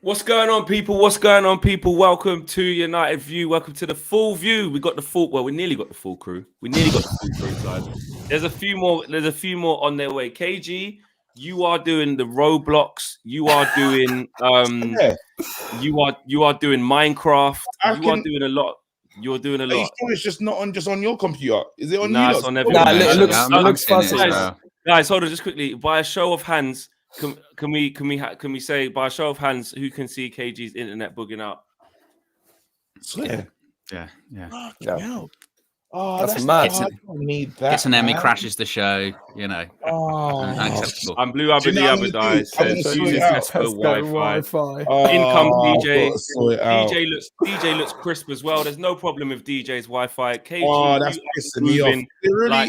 What's going on, people? What's going on, people? Welcome to United View. Welcome to the full view. We got the full. Well, we nearly got the full crew. We nearly got the full crew, guys. There's a few more. There's a few more on their way. KG, you are doing the Roblox. You are doing. You are doing Minecraft. You are doing a lot. You're doing a lot. Are you sure it's just not on your computer? Is it on nah, you? It's on everyone. Nah, it looks fuzzy. Guys, hold on, just quickly. By a show of hands, can we say by a show of hands who can see KG's internet bugging out? Swear. Yeah. Oh, that's mad. I don't need that. Gets an Emmy, man. crashes the show. You know, unacceptable. And Blue Abba says using Tesco Wi-Fi. In comes DJ. DJ looks crisp as well. There's no problem with DJ's Wi-Fi. KG, that's pissing me off.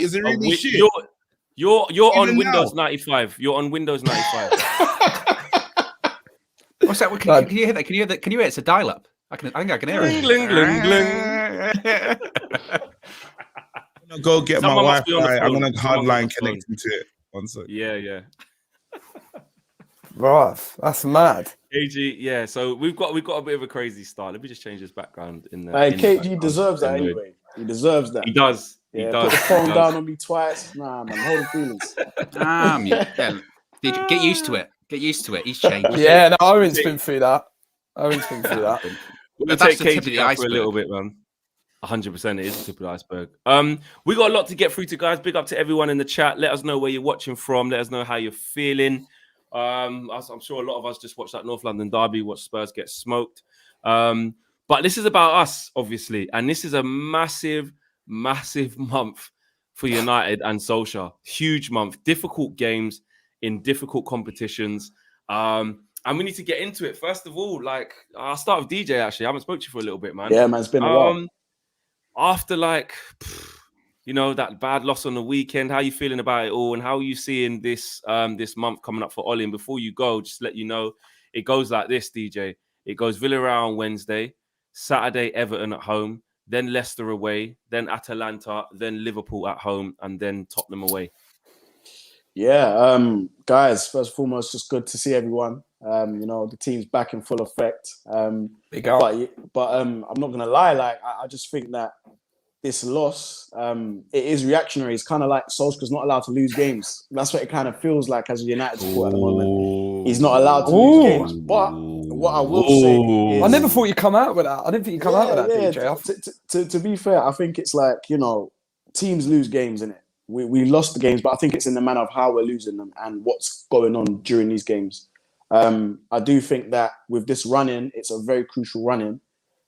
Is it really shit? You're on Even Windows now? 95. You're on Windows 95. What's that? Can you hear that? Can you hear it? It's a dial-up. I think I can hear it. Gling, gling, gling. I'm gonna go get Someone my must be on the Wi-Fi. I'm phone. gonna Someone hardline must be on. connecting to it. One sec. Yeah. Right, that's mad. KG, yeah. So we've got a bit of a crazy start. Let me just change his background in there. Hey, KG deserves that anyway. He deserves that. He does. Put the phone down on me twice. Nah, man, hold the feelings. Yeah. Get used to it. Get used to it. He's changed. Yeah, no, Owen's been through that. We're going to take KG out for a little bit, man. 100%, it is the tip of the iceberg. We got a lot to get through to, guys. Big up to everyone in the chat. Let us know where you're watching from. Let us know how you're feeling. I'm sure a lot of us just watched that North London derby, watched Spurs get smoked. But this is about us, obviously, and this is a massive month for United and Solskjaer. Huge month, difficult games in difficult competitions. And we need to get into it. First of all, I'll start with DJ, actually. I haven't spoken to you for a little bit, man. Yeah, man, it's been a while. After, that bad loss on the weekend, how are you feeling about it all? And how are you seeing this this month coming up for Ollie? And before you go, just to let you know, it goes like this, DJ. It goes Villarreal on Wednesday, Saturday, Everton at home, then Leicester away, then Atalanta, then Liverpool at home, and then Tottenham away. Yeah, guys, first and foremost, just good to see everyone. The team's back in full effect. Big up. But I'm not gonna lie, I just think that this loss, it is reactionary. It's kind of like Solskjaer's not allowed to lose games. That's what it kind of feels like as a United supporter at the moment. He's not allowed to lose games. But what I will say is, I never thought you'd come out with that. I didn't think you'd come out with that, DJ. To be fair, I think it's like, teams lose games, innit? We lost the games, but I think it's in the manner of how we're losing them and what's going on during these games. I do think that with this run-in, it's a very crucial run-in.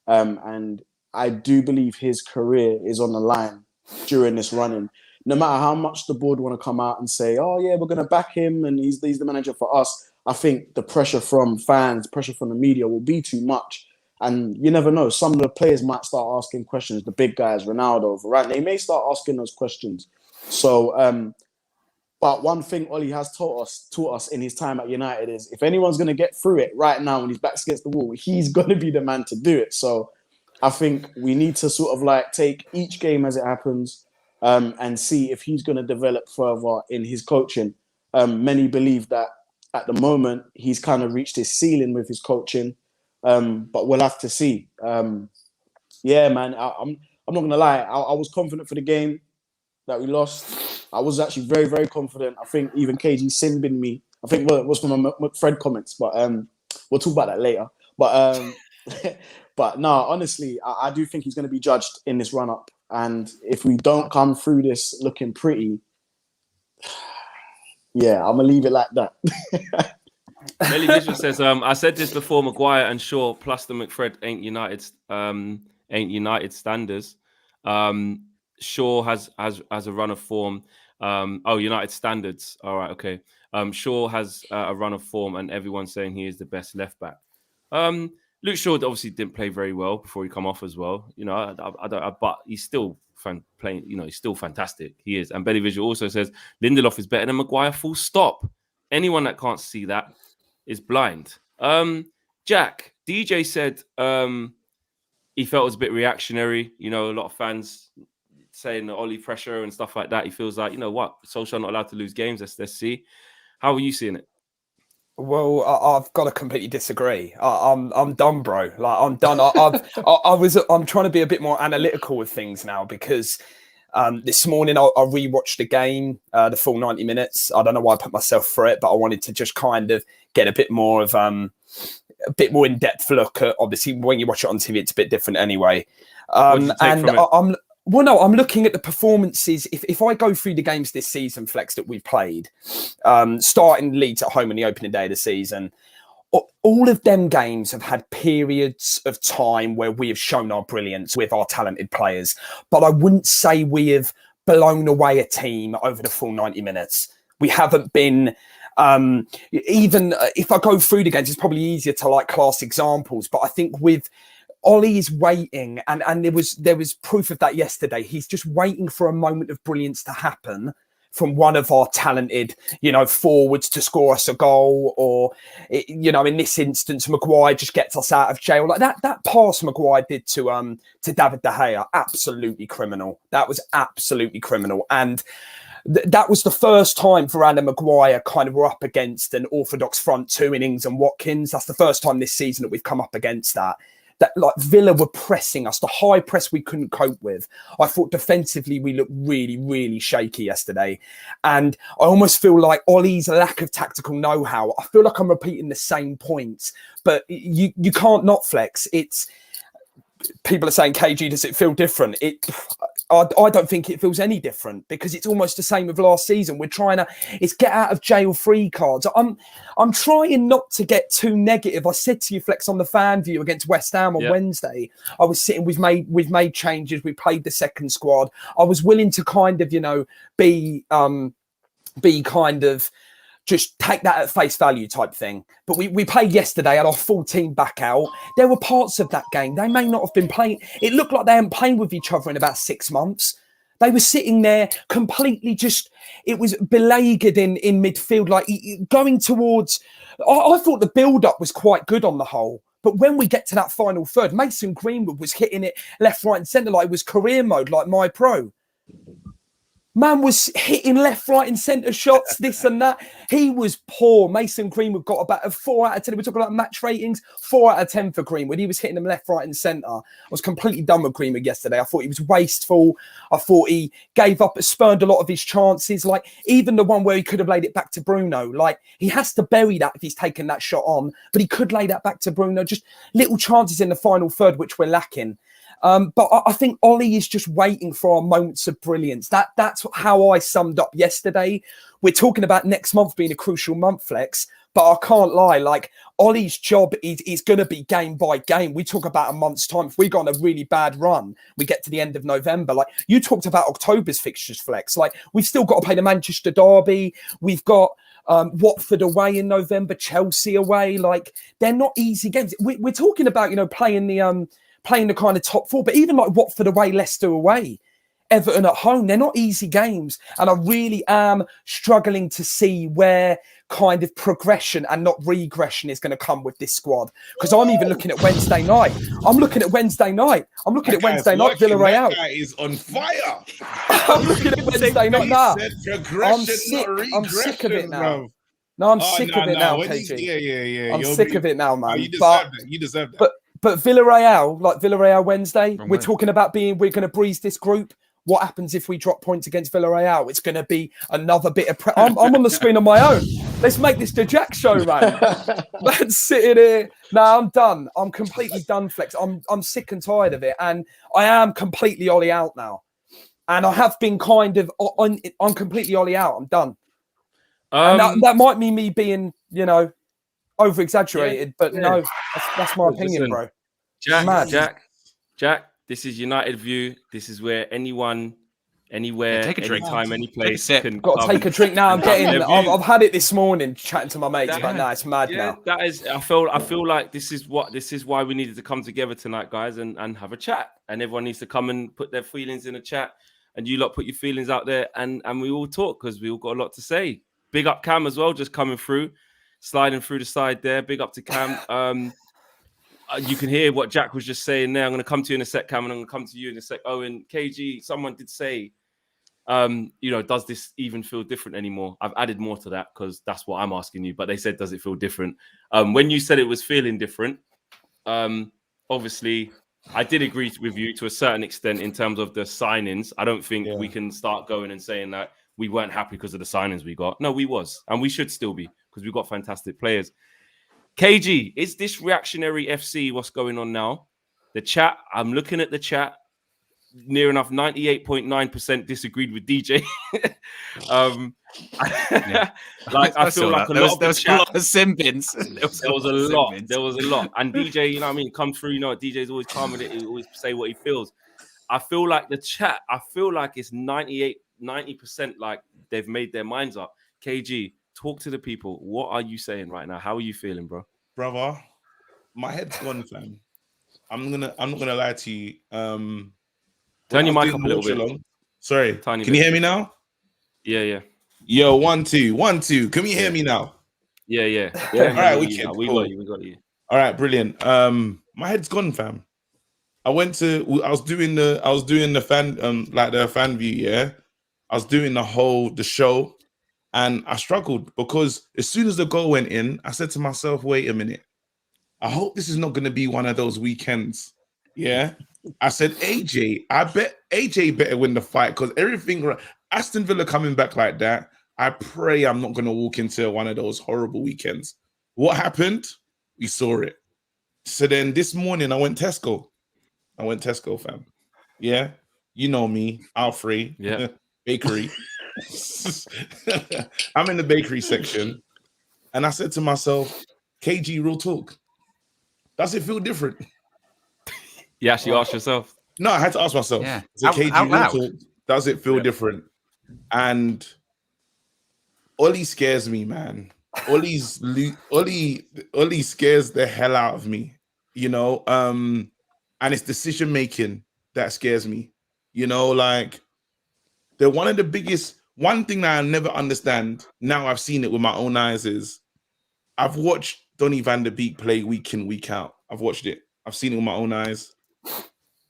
And I do believe his career is on the line during this run-in. No matter how much the board want to come out and say, oh, yeah, we're going to back him and he's the manager for us, I think the pressure from fans, pressure from the media will be too much. And you never know. Some of the players might start asking questions. The big guys, Ronaldo, Varane, they may start asking those questions. So, but one thing Ollie has taught us in his time at United is if anyone's going to get through it right now when his back's against the wall, he's going to be the man to do it. So I think we need to sort of take each game as it happens and see if he's going to develop further in his coaching. Many believe that at the moment he's kind of reached his ceiling with his coaching, but we'll have to see. Yeah, man, I'm not going to lie. I was confident for the game that we lost. I was actually very, very confident. I think even KG sin-binned me. I think it was from my Fred comments, but we'll talk about that later. But but no, honestly, I do think he's going to be judged in this run-up. And if we don't come through this looking pretty, yeah, I'm going to leave it like that. Melly Vision says, I said this before, Maguire and Shaw plus the McFred ain't United standards. Shaw has a run of form. United standards. All right, okay. Shaw has a run of form, and everyone's saying he is the best left back. Luke Shaw obviously didn't play very well before he come off as well. But he's still playing. He's still fantastic. He is. And Belly Visual also says Lindelof is better than Maguire. Full stop. Anyone that can't see that is blind. Jack, DJ said he felt it was a bit reactionary. A lot of fans saying the Ollie pressure and stuff like that. He feels like, Solskjaer not allowed to lose games. Let's see. How are you seeing it? Well, I've got to completely disagree. I'm done, bro. Like I'm done. I'm trying to be a bit more analytical with things now because this morning I rewatched the game, the full 90 minutes. I don't know why I put myself through it, but I wanted to just kind of get a bit more of a bit more in-depth look at. Obviously, when you watch it on TV, it's a bit different anyway. And I'm looking at the performances. If I go through the games this season, Flex, that we've played, starting Leeds at home on the opening day of the season, all of them games have had periods of time where we have shown our brilliance with our talented players. But I wouldn't say we have blown away a team over the full 90 minutes. We haven't been... even if I go through the games, it's probably easier to like class examples. But I think with... Ollie is waiting, and there was proof of that yesterday. He's just waiting for a moment of brilliance to happen from one of our talented, forwards to score us a goal, or in this instance, Maguire just gets us out of jail. Like that pass Maguire did to David De Gea, absolutely criminal. That was absolutely criminal, and that was the first time Varane and Maguire kind of were up against an orthodox front two in Ings and Watkins. That's the first time this season that we've come up against that. That like Villa were pressing us, the high press we couldn't cope with. I thought defensively we looked really, really shaky yesterday. And I almost feel like Ollie's lack of tactical know-how, I feel like I'm repeating the same points, but you can't not Flex. People are saying, KG, does it feel different? I don't think it feels any different because it's almost the same with last season. We're trying it's get out of jail free cards. I'm trying not to get too negative. I said to you, Flex, on the fan view against West Ham on Wednesday, I was sitting, we've made changes. We played the second squad. I was willing to kind of, be kind of, just take that at face value type thing. But we played yesterday, had our full team back out. There were parts of that game they may not have been playing. It looked like they hadn't played with each other in about 6 months. They were sitting there completely it was beleaguered in midfield, like going towards... I thought the build-up was quite good on the whole. But when we get to that final third, Mason Greenwood was hitting it left, right and centre like it was career mode, like my pro. Man was hitting left, right and centre shots, this and that. He was poor. Mason Greenwood got about a 4 out of 10. We're talking about match ratings, 4 out of 10 for Greenwood. He was hitting them left, right and centre. I was completely done with Greenwood yesterday. I thought he was wasteful. I thought he gave up, spurned a lot of his chances. Like even the one where he could have laid it back to Bruno. Like he has to bury that if he's taken that shot on, but he could lay that back to Bruno. Just little chances in the final third, which we're lacking. But I think Ollie is just waiting for our moments of brilliance. That's how I summed up yesterday. We're talking about next month being a crucial month, Flex, but I can't lie. Like Ollie's job is going to be game by game. We talk about a month's time. If we go on a really bad run, we get to the end of November. Like you talked about October's fixtures, Flex. Like we've still got to play the Manchester derby. We've got Watford away in November, Chelsea away. Like they're not easy games. We're talking about, playing the kind of top four, but even like Watford away, Leicester away, Everton at home, they're not easy games. And I really am struggling to see where kind of progression and not regression is going to come with this squad. Because I'm even looking at Wednesday night. I'm looking at Wednesday night, Villarreal. That guy is on fire. I'm looking at Wednesday night now. I'm sick of it now. Bro. No, I'm sick of it now, KG. Yeah. I'm sick of it now, man. You deserve that. But Villarreal Wednesday, we're talking about we're going to breeze this group. What happens if we drop points against Villarreal? It's going to be another bit of... I'm on the screen on my own. Let's make this the Jack show, man. Let's sit in here. No, I'm done. I'm completely done, Flex. I'm sick and tired of it. And I am completely Ollie out now. And I have been kind of... I'm completely Ollie out. I'm done. And that might mean me being, over-exaggerated, but no, that's my opinion, bro. Jack, this is United View. This is where anyone, anywhere, anytime, any place can got to take a drink now. I've had it this morning chatting to my mates, but now it's mad now. That is, I feel like this is why we needed to come together tonight, guys, and have a chat. And everyone needs to come and put their feelings in a chat. And you lot put your feelings out there, and we all talk because we all got a lot to say. Big up Cam as well, just coming through. Sliding through the side there. Big up to Cam. You can hear what Jack was just saying there. I'm going to come to you in a sec, Cam, and I'm going to come to you in a sec. Owen, KG, someone did say does this even feel different anymore? I've added more to that because that's what I'm asking you. But they said, does it feel different? When you said it was feeling different, obviously, I did agree with you to a certain extent in terms of the signings. I don't think we can start going and saying that we weren't happy because of the signings we got. No, we was. And we should still be because we've got fantastic players. KG, is this reactionary FC what's going on now? The chat, I'm looking at the chat. Near enough 98.9% disagreed with DJ. I feel like there was a lot of simpins. There was a lot. And DJ, you know what I mean, come through, DJ's always calm with it. He always say what he feels. I feel like the chat, it's 90% like they've made their minds up. KG, talk to the people. What are you saying right now? How are you feeling, bro? Brother, my head's gone, fam. I'm not gonna lie to you. Turn your mic up a little bit. Sorry. Can you hear me now? Yeah. Yo, 1 2 1 2. Can you hear me now? Yeah. All right, we got you. All right, brilliant. My head's gone, fam. I was doing the fan the fan view, yeah. I was doing the show, and I struggled because as soon as the goal went in, I said to myself, wait a minute. I hope this is not going to be one of those weekends. Yeah. I said, I bet AJ better win the fight because everything, Aston Villa coming back like that, I pray I'm not going to walk into one of those horrible weekends. What happened? We saw it. So then this morning I went Tesco, fam. Yeah. You know me, Alfred. Yeah. Bakery. I'm in the bakery section. And I said to myself, KG, real talk. Does it feel different? You actually asked yourself? No, I had to ask myself. Yeah. Does it feel different? And Ollie scares me, man. Ollie scares the hell out of me, and it's decision making that scares me. They're one of the biggest. One thing that I never understand, now I've seen it with my own eyes, is I've watched Donny van der Beek play week in, week out. I've watched it. I've seen it with my own eyes.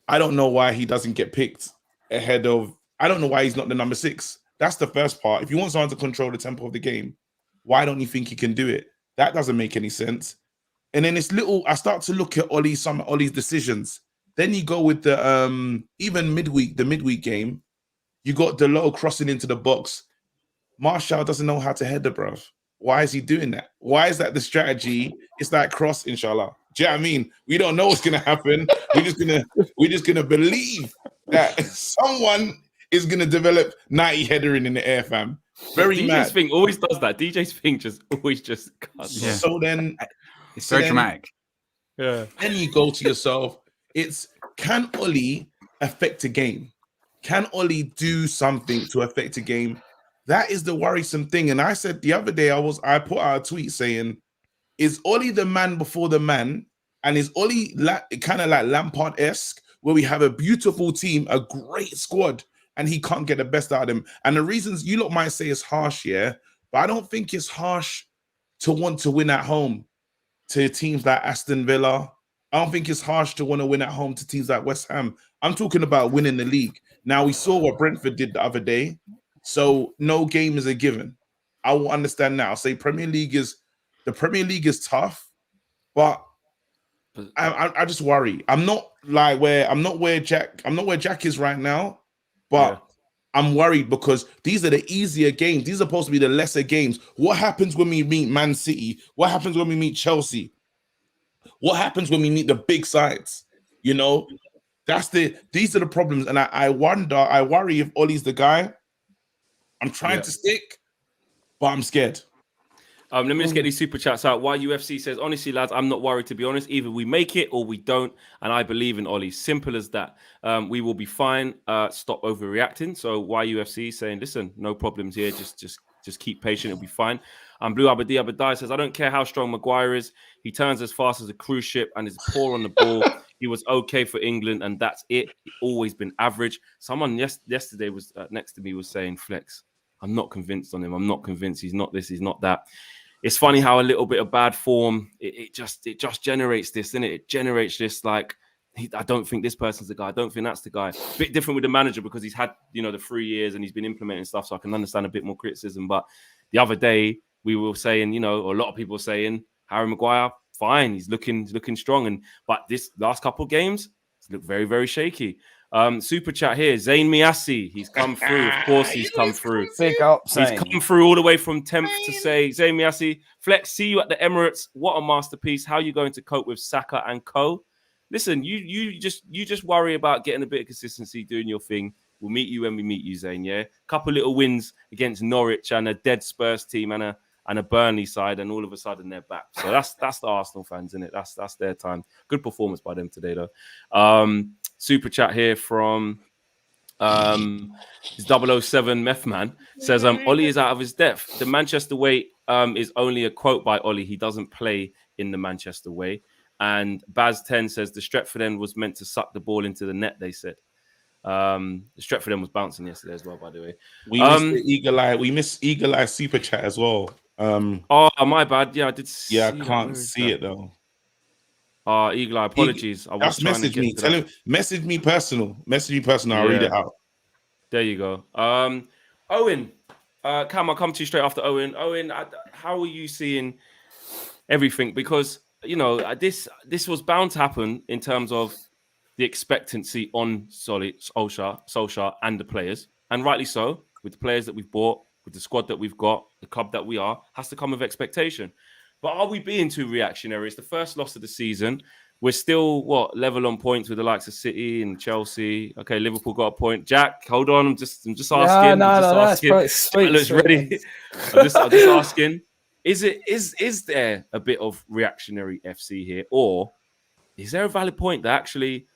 I don't know why he doesn't get picked ahead of... I don't know why he's not the number 6. That's the first part. If you want someone to control the tempo of the game, why don't you think he can do it? That doesn't make any sense. And then I start to look at some of Ollie's decisions. Then you go with the midweek game. You got Delo crossing into the box. Marshall doesn't know how to header, bruv. Why is he doing that? Why is that the strategy? It's like cross, inshallah. Do you know what I mean? We don't know what's gonna happen. We're just gonna believe that someone is gonna develop 90 headering in the air, fam. Very mad. DJ's thing always does that. DJ's thing always cuts. Yeah. So then it's very dramatic. Yeah. Then you go to yourself, can Ollie affect a game? Can Ollie do something to affect a game? That is the worrisome thing. And I said the other day, I put out a tweet saying, is Ollie the man before the man? And is Ollie kind of like Lampard-esque, where we have a beautiful team, a great squad, and he can't get the best out of them? And the reasons you lot might say it's harsh, yeah, but I don't think it's harsh to want to win at home to teams like Aston Villa. I don't think it's harsh to want to win at home to teams like West Ham. I'm talking about winning the league. Now, we saw what Brentford did the other day, so no game is a given. I will understand now. I'll say the Premier League is tough, but I just worry. I'm not where Jack is right now, but yeah. I'm worried because these are the easier games. These are supposed to be the lesser games. What happens when we meet Man City? What happens when we meet Chelsea? What happens when we meet the big sides? These are the problems. And I worry if Ollie's the guy. I'm trying to stick, but I'm scared. Let me just get these super chats out. YUFC says, honestly, lads, I'm not worried, to be honest. Either we make it or we don't. And I believe in Ollie. Simple as that. We will be fine. Stop overreacting. So YUFC saying, listen, no problems here. Just keep patient. It'll be fine. Blue Abadi Abadai says, I don't care how strong Maguire is. He turns as fast as a cruise ship and is poor on the ball. He was okay for England, and that's it. Always been average. Someone yesterday was next to me was saying, Flex, I'm not convinced on him. I'm not convinced. He's not this. He's not that. It's funny how a little bit of bad form, it just generates this, isn't it? It generates this like I don't think this person's the guy. I don't think that's the guy. Bit different with the manager because he's had, the 3 years and he's been implementing stuff, so I can understand a bit more criticism. But the other day we were saying, or a lot of people were saying, Harry Maguire, fine, he's looking strong. But this last couple of games, it's looked very, very shaky. Super chat here, Zayn Miassi, he's come through. Of course, he's come through. Big up, He's Zayn. come through all the way from 10th to say, Zayn Miassi, Flex, see you at the Emirates. What a masterpiece. How are you going to cope with Saka and co? Listen, you just worry about getting a bit of consistency, doing your thing. We'll meet you when we meet you, Zayn. Yeah, couple little wins against Norwich and a dead Spurs team and a Burnley side, and all of a sudden they're back. So that's the Arsenal fans, isn't it? That's their time. Good performance by them today, though. Super chat here from his 007 Meth Man says, Ollie is out of his depth. The Manchester way is only a quote by Ollie. He doesn't play in the Manchester way. And Baz10 says the Stretford end was meant to suck the ball into the net, they said. The Stretford end was bouncing yesterday as well, by the way. We missed the Eagle Eye. We missed Eagle Eye super chat as well. Oh, my bad. Yeah, I did see I can't see it though. Eagle Eye, apologies. I was just trying message to me. Tell him, message me personal. Message me personal. I'll read it out. There you go. Owen, Cam, I'll come to you straight after Owen. Owen, how are you seeing everything? Because this was bound to happen in terms of the expectancy on Solskjaer and the players, and rightly so. With the players that we've bought, with the squad that we've got, the club that we are, has to come with expectation. But are we being too reactionary? It's the first loss of the season. We're still level on points with the likes of City and Chelsea. Okay, Liverpool got a point. Jack, hold on. I'm just asking. That's sweet. Jack looks ready. I'm just asking. Is there a bit of reactionary FC here, or is there a valid point that actually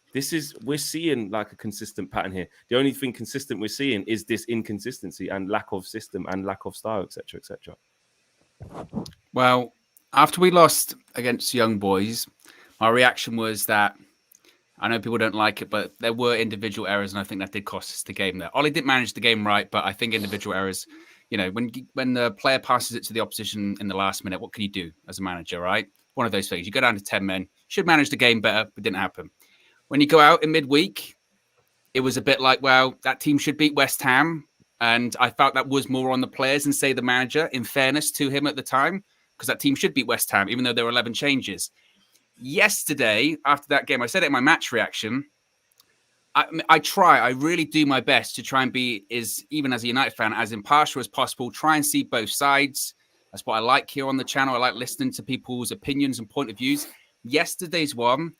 we're seeing like a consistent pattern here? The only thing consistent we're seeing is this inconsistency and lack of system and lack of style, etc., etc. Well, after we lost against Young Boys, my reaction was that I know people don't like it, but there were individual errors, and I think that did cost us the game there. Ollie didn't manage the game right, but I think individual errors. When the player passes it to the opposition in the last minute, what can you do as a manager, right? One of those things. You go down to 10 men. Should manage the game better, but didn't happen. When you go out in midweek, it was a bit like, well, that team should beat West Ham. And I felt that was more on the players than, say, the manager, in fairness to him at the time, because that team should beat West Ham, even though there were 11 changes. Yesterday, after that game, I said it in my match reaction, I really do my best to try and be, even as a United fan, as impartial as possible, try and see both sides. That's what I like here on the channel. I like listening to people's opinions and point of views. Yesterday's one,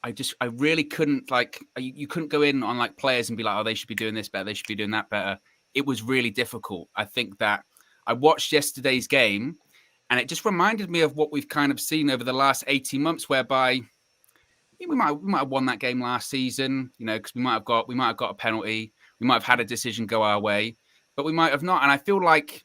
I really couldn't, you couldn't go in on players and be like, oh, they should be doing this better, they should be doing that better. It was really difficult. I think that I watched yesterday's game and it just reminded me of what we've kind of seen over the last 18 months, whereby we might have won that game last season, because we might have got a penalty, we might have had a decision go our way, but we might have not. And I feel like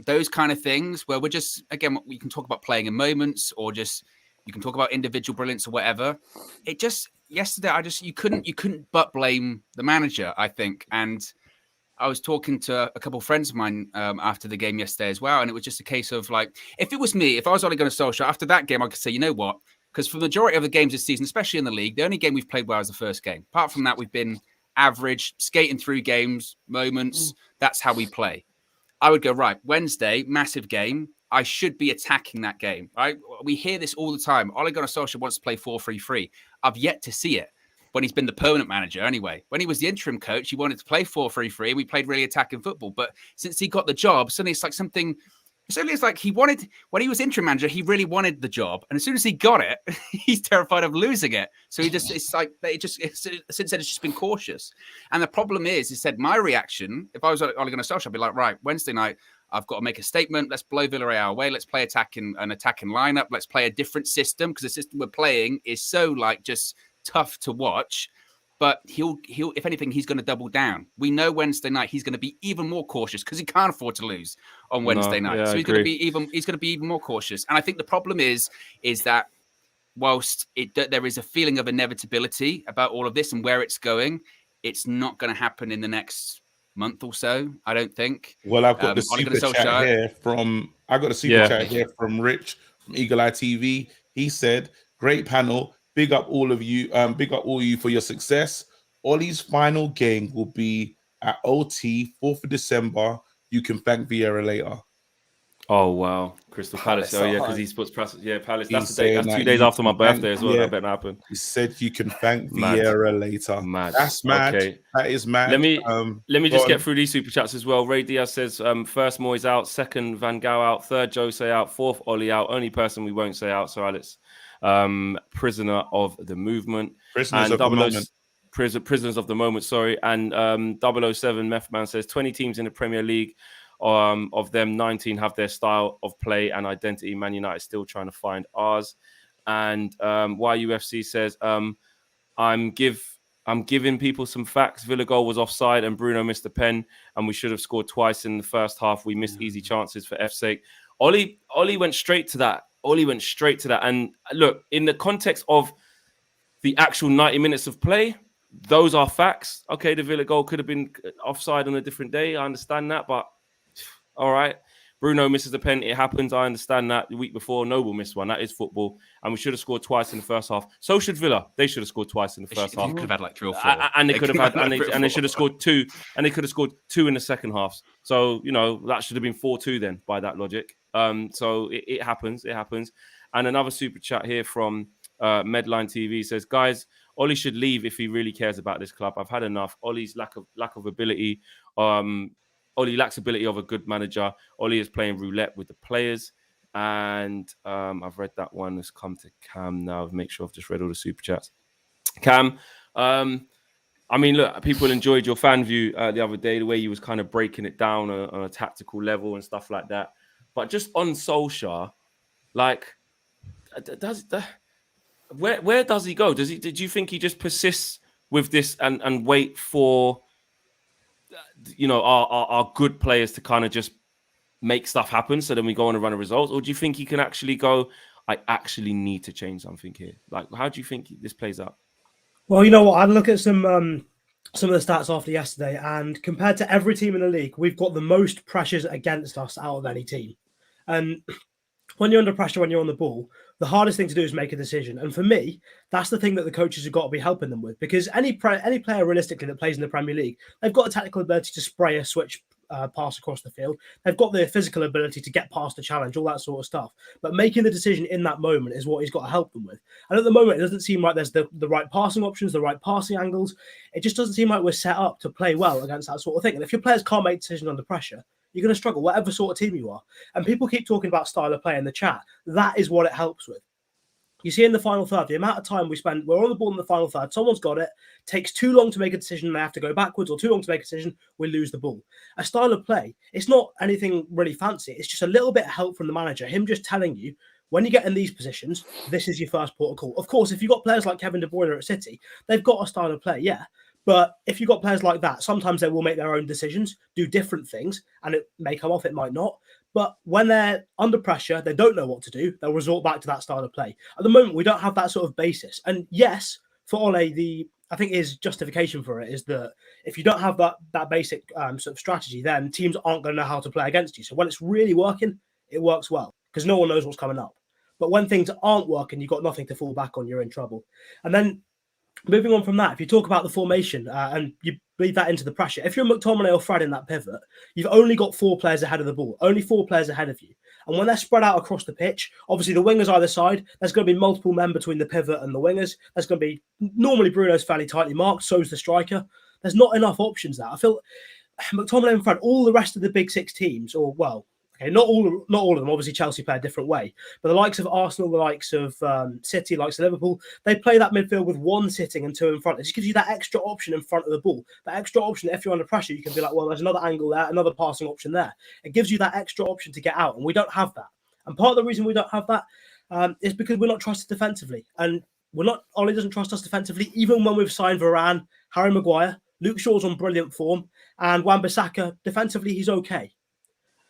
those kind of things where we're just, again, we can talk about playing in moments, or just you can talk about individual brilliance or whatever. It just yesterday, you couldn't but blame the manager, I think. And I was talking to a couple of friends of mine after the game yesterday as well, and it was just a case of if it was me, if I was Ole Gunnar Solskjaer, after that game, I could say, you know what? Because for the majority of the games this season, especially in the league, the only game we've played well is the first game. Apart from that, we've been average, skating through games, moments. That's how we play. I would go, right, Wednesday, massive game. I should be attacking that game, right? We hear this all the time. Ole Gunnar Solskjaer wants to play 4-3-3. I've yet to see it when he's been the permanent manager anyway. When he was the interim coach, he wanted to play 4-3-3, and we played really attacking football. But since he got the job, suddenly it's something... Certainly, it's like he wanted, when he was interim manager, he really wanted the job. And as soon as he got it, he's terrified of losing it. So since then, it's just been cautious. And the problem is, he said, my reaction, if I was Ole Gunnar Solskjaer, I'd be like, right, Wednesday night, I've got to make a statement. Let's blow Villarreal away. Let's play an attacking lineup. Let's play a different system, because the system we're playing is so just tough to watch. But he'll, if anything, he's going to double down. We know Wednesday night he's going to be even more cautious because he can't afford to lose on Wednesday night. So he's going to be even more cautious. And I think the problem is that whilst there is a feeling of inevitability about all of this and where it's going, it's not going to happen in the next month or so, I don't think. Well, I've got the super chat here from Rich from Eagle Eye TV. He said, "Great panel. big up all of you. Big up all you for your success. Ollie's final game will be at OT, 4th of December. You can thank Vieira later. Oh wow, Crystal Palace. Palace Oh at yeah, because home. he puts Palace. Yeah, Palace. He's That's the day. saying That's 2 that days you after my can thank- birthday as well. yeah. That better happen. He said you can thank Mad. Vieira later. Mad. That's mad. Okay. That is mad. Let me go just on. get through these super chats as well. Ray Diaz says, first Moyes out, second Van Gaal out, third Jose out, fourth Ollie out. Only person we won't say out, Sir Alex. Prisoner of the movement. Prisoners And of the moment. Prisoners of the moment, sorry. And 007 Meth Man says 20 teams in the Premier League. Of them, 19 have their style of play and identity. Man United still trying to find ours. And YUFC says, I'm giving people some facts. Villa goal was offside and Bruno missed a pen, and we should have scored twice in the first half. We missed easy chances for F's sake. Ollie went straight to that. And look, in the context of the actual 90 minutes of play, those are facts. Okay, the Villa goal could have been offside on a different day. I understand that, but all right. Bruno misses a pen. It happens. I understand that. The week before, Noble missed one. That is football. And we should have scored twice in the first half. So should Villa. They should have scored twice in the first half. You could have had like 3 or 4. And they could have had, and they should have scored 2. And they could have scored 2 in the second half. So, that should have been 4-2 then, by that logic. So it happens. It happens. And another super chat here from Medline TV says, guys, Ollie should leave if he really cares about this club. I've had enough. Ollie's lack of ability. Ollie lacks ability of a good manager. Ollie is playing roulette with the players. And I've read that one. Let's come to Cam now. Make sure I've just read all the super chats. Cam, I mean, look, people enjoyed your fan view the other day, the way you was kind of breaking it down on a tactical level and stuff like that. But just on Solskjaer, like, where does he go? Did you think he just persists with this and wait for our good players to kind of just make stuff happen, so then we go on a run of results? Or do you think he can actually go, I actually need to change something here? Like, how do you think this plays out? Well, you know what? I look at some of the stats after yesterday, and compared to every team in the league, we've got the most pressures against us out of any team. And when you're under pressure, when you're on the ball, the hardest thing to do is make a decision. And for me, that's the thing that the coaches have got to be helping them with, because any player realistically that plays in the Premier League, they've got a technical ability to spray a switch pass across the field. They've got the physical ability to get past the challenge, all that sort of stuff. But making the decision in that moment is what he's got to help them with. And at the moment, it doesn't seem like there's the right passing options, the right passing angles. It just doesn't seem like we're set up to play well against that sort of thing. And if your players can't make decisions under pressure, you're going to struggle, whatever sort of team you are. And people keep talking about style of play in the chat. That is what it helps with. You see in the final third, the amount of time we spend, we're on the ball in the final third, someone's got it, takes too long to make a decision, they have to go backwards, or too long to make a decision, we lose the ball. A style of play, it's not anything really fancy. It's just a little bit of help from the manager, him just telling you, when you get in these positions, this is your first port of call. Of course, if you've got players like Kevin De Bruyne at City, they've got a style of play, yeah. But if you've got players like that, sometimes they will make their own decisions, do different things, and it may come off, it might not. But when they're under pressure, they don't know what to do, they'll resort back to that style of play. At the moment, we don't have that sort of basis. And yes, for Ole, I think his justification for it is that if you don't have that basic sort of strategy, then teams aren't going to know how to play against you. So when it's really working, it works well, because no one knows what's coming up. But when things aren't working, you've got nothing to fall back on, you're in trouble. And then moving on from that, if you talk about the formation and you bleed that into the pressure, if you're McTominay or Fred in that pivot, you've only got 4 players ahead of the ball, only 4 players ahead of you. And when they're spread out across the pitch, obviously the wingers either side, there's going to be multiple men between the pivot and the wingers. There's going to be, normally Bruno's fairly tightly marked, so's the striker. There's not enough options there. I feel McTominay and Fred, all the rest of the big 6 teams, or well, okay, not all of them. Obviously, Chelsea play a different way. But the likes of Arsenal, the likes of City, likes of Liverpool, they play that midfield with 1 sitting and 2 in front. It just gives you that extra option in front of the ball. That extra option, if you're under pressure, you can be like, well, there's another angle there, another passing option there. It gives you that extra option to get out, and we don't have that. And part of the reason we don't have that is because we're not trusted defensively. And Ollie doesn't trust us defensively, even when we've signed Varane, Harry Maguire, Luke Shaw's on brilliant form, and Wan-Bissaka, defensively, he's okay.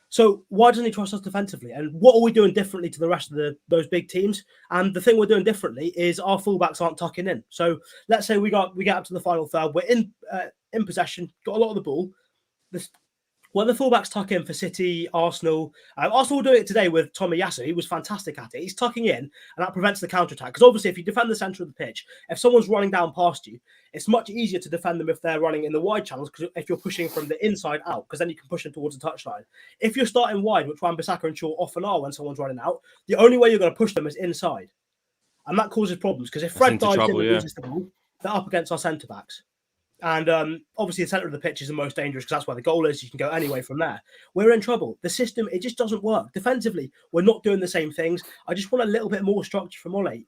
So why doesn't he trust us defensively? And what are we doing differently to the rest of those big teams? And the thing we're doing differently is our fullbacks aren't tucking in. So let's say we get up to the final third, we're in possession, got a lot of the ball. when the fullbacks tuck in for City, Arsenal, Arsenal will do it today with Tomiyasu. He was fantastic at it. He's tucking in, and that prevents the counter-attack. Because obviously, if you defend the centre of the pitch, if someone's running down past you, it's much easier to defend them if they're running in the wide channels, because if you're pushing from the inside out, because then you can push them towards the touchline. If you're starting wide, which Wan-Bissaka and Shaw often are when someone's running out, the only way you're going to push them is inside. And that causes problems, because if Fred dives in and loses the ball, they're up against our centre-backs. And obviously, the centre of the pitch is the most dangerous because that's where the goal is. You can go anyway from there. We're in trouble. The system, it just doesn't work. Defensively, we're not doing the same things. I just want a little bit more structure from Ole.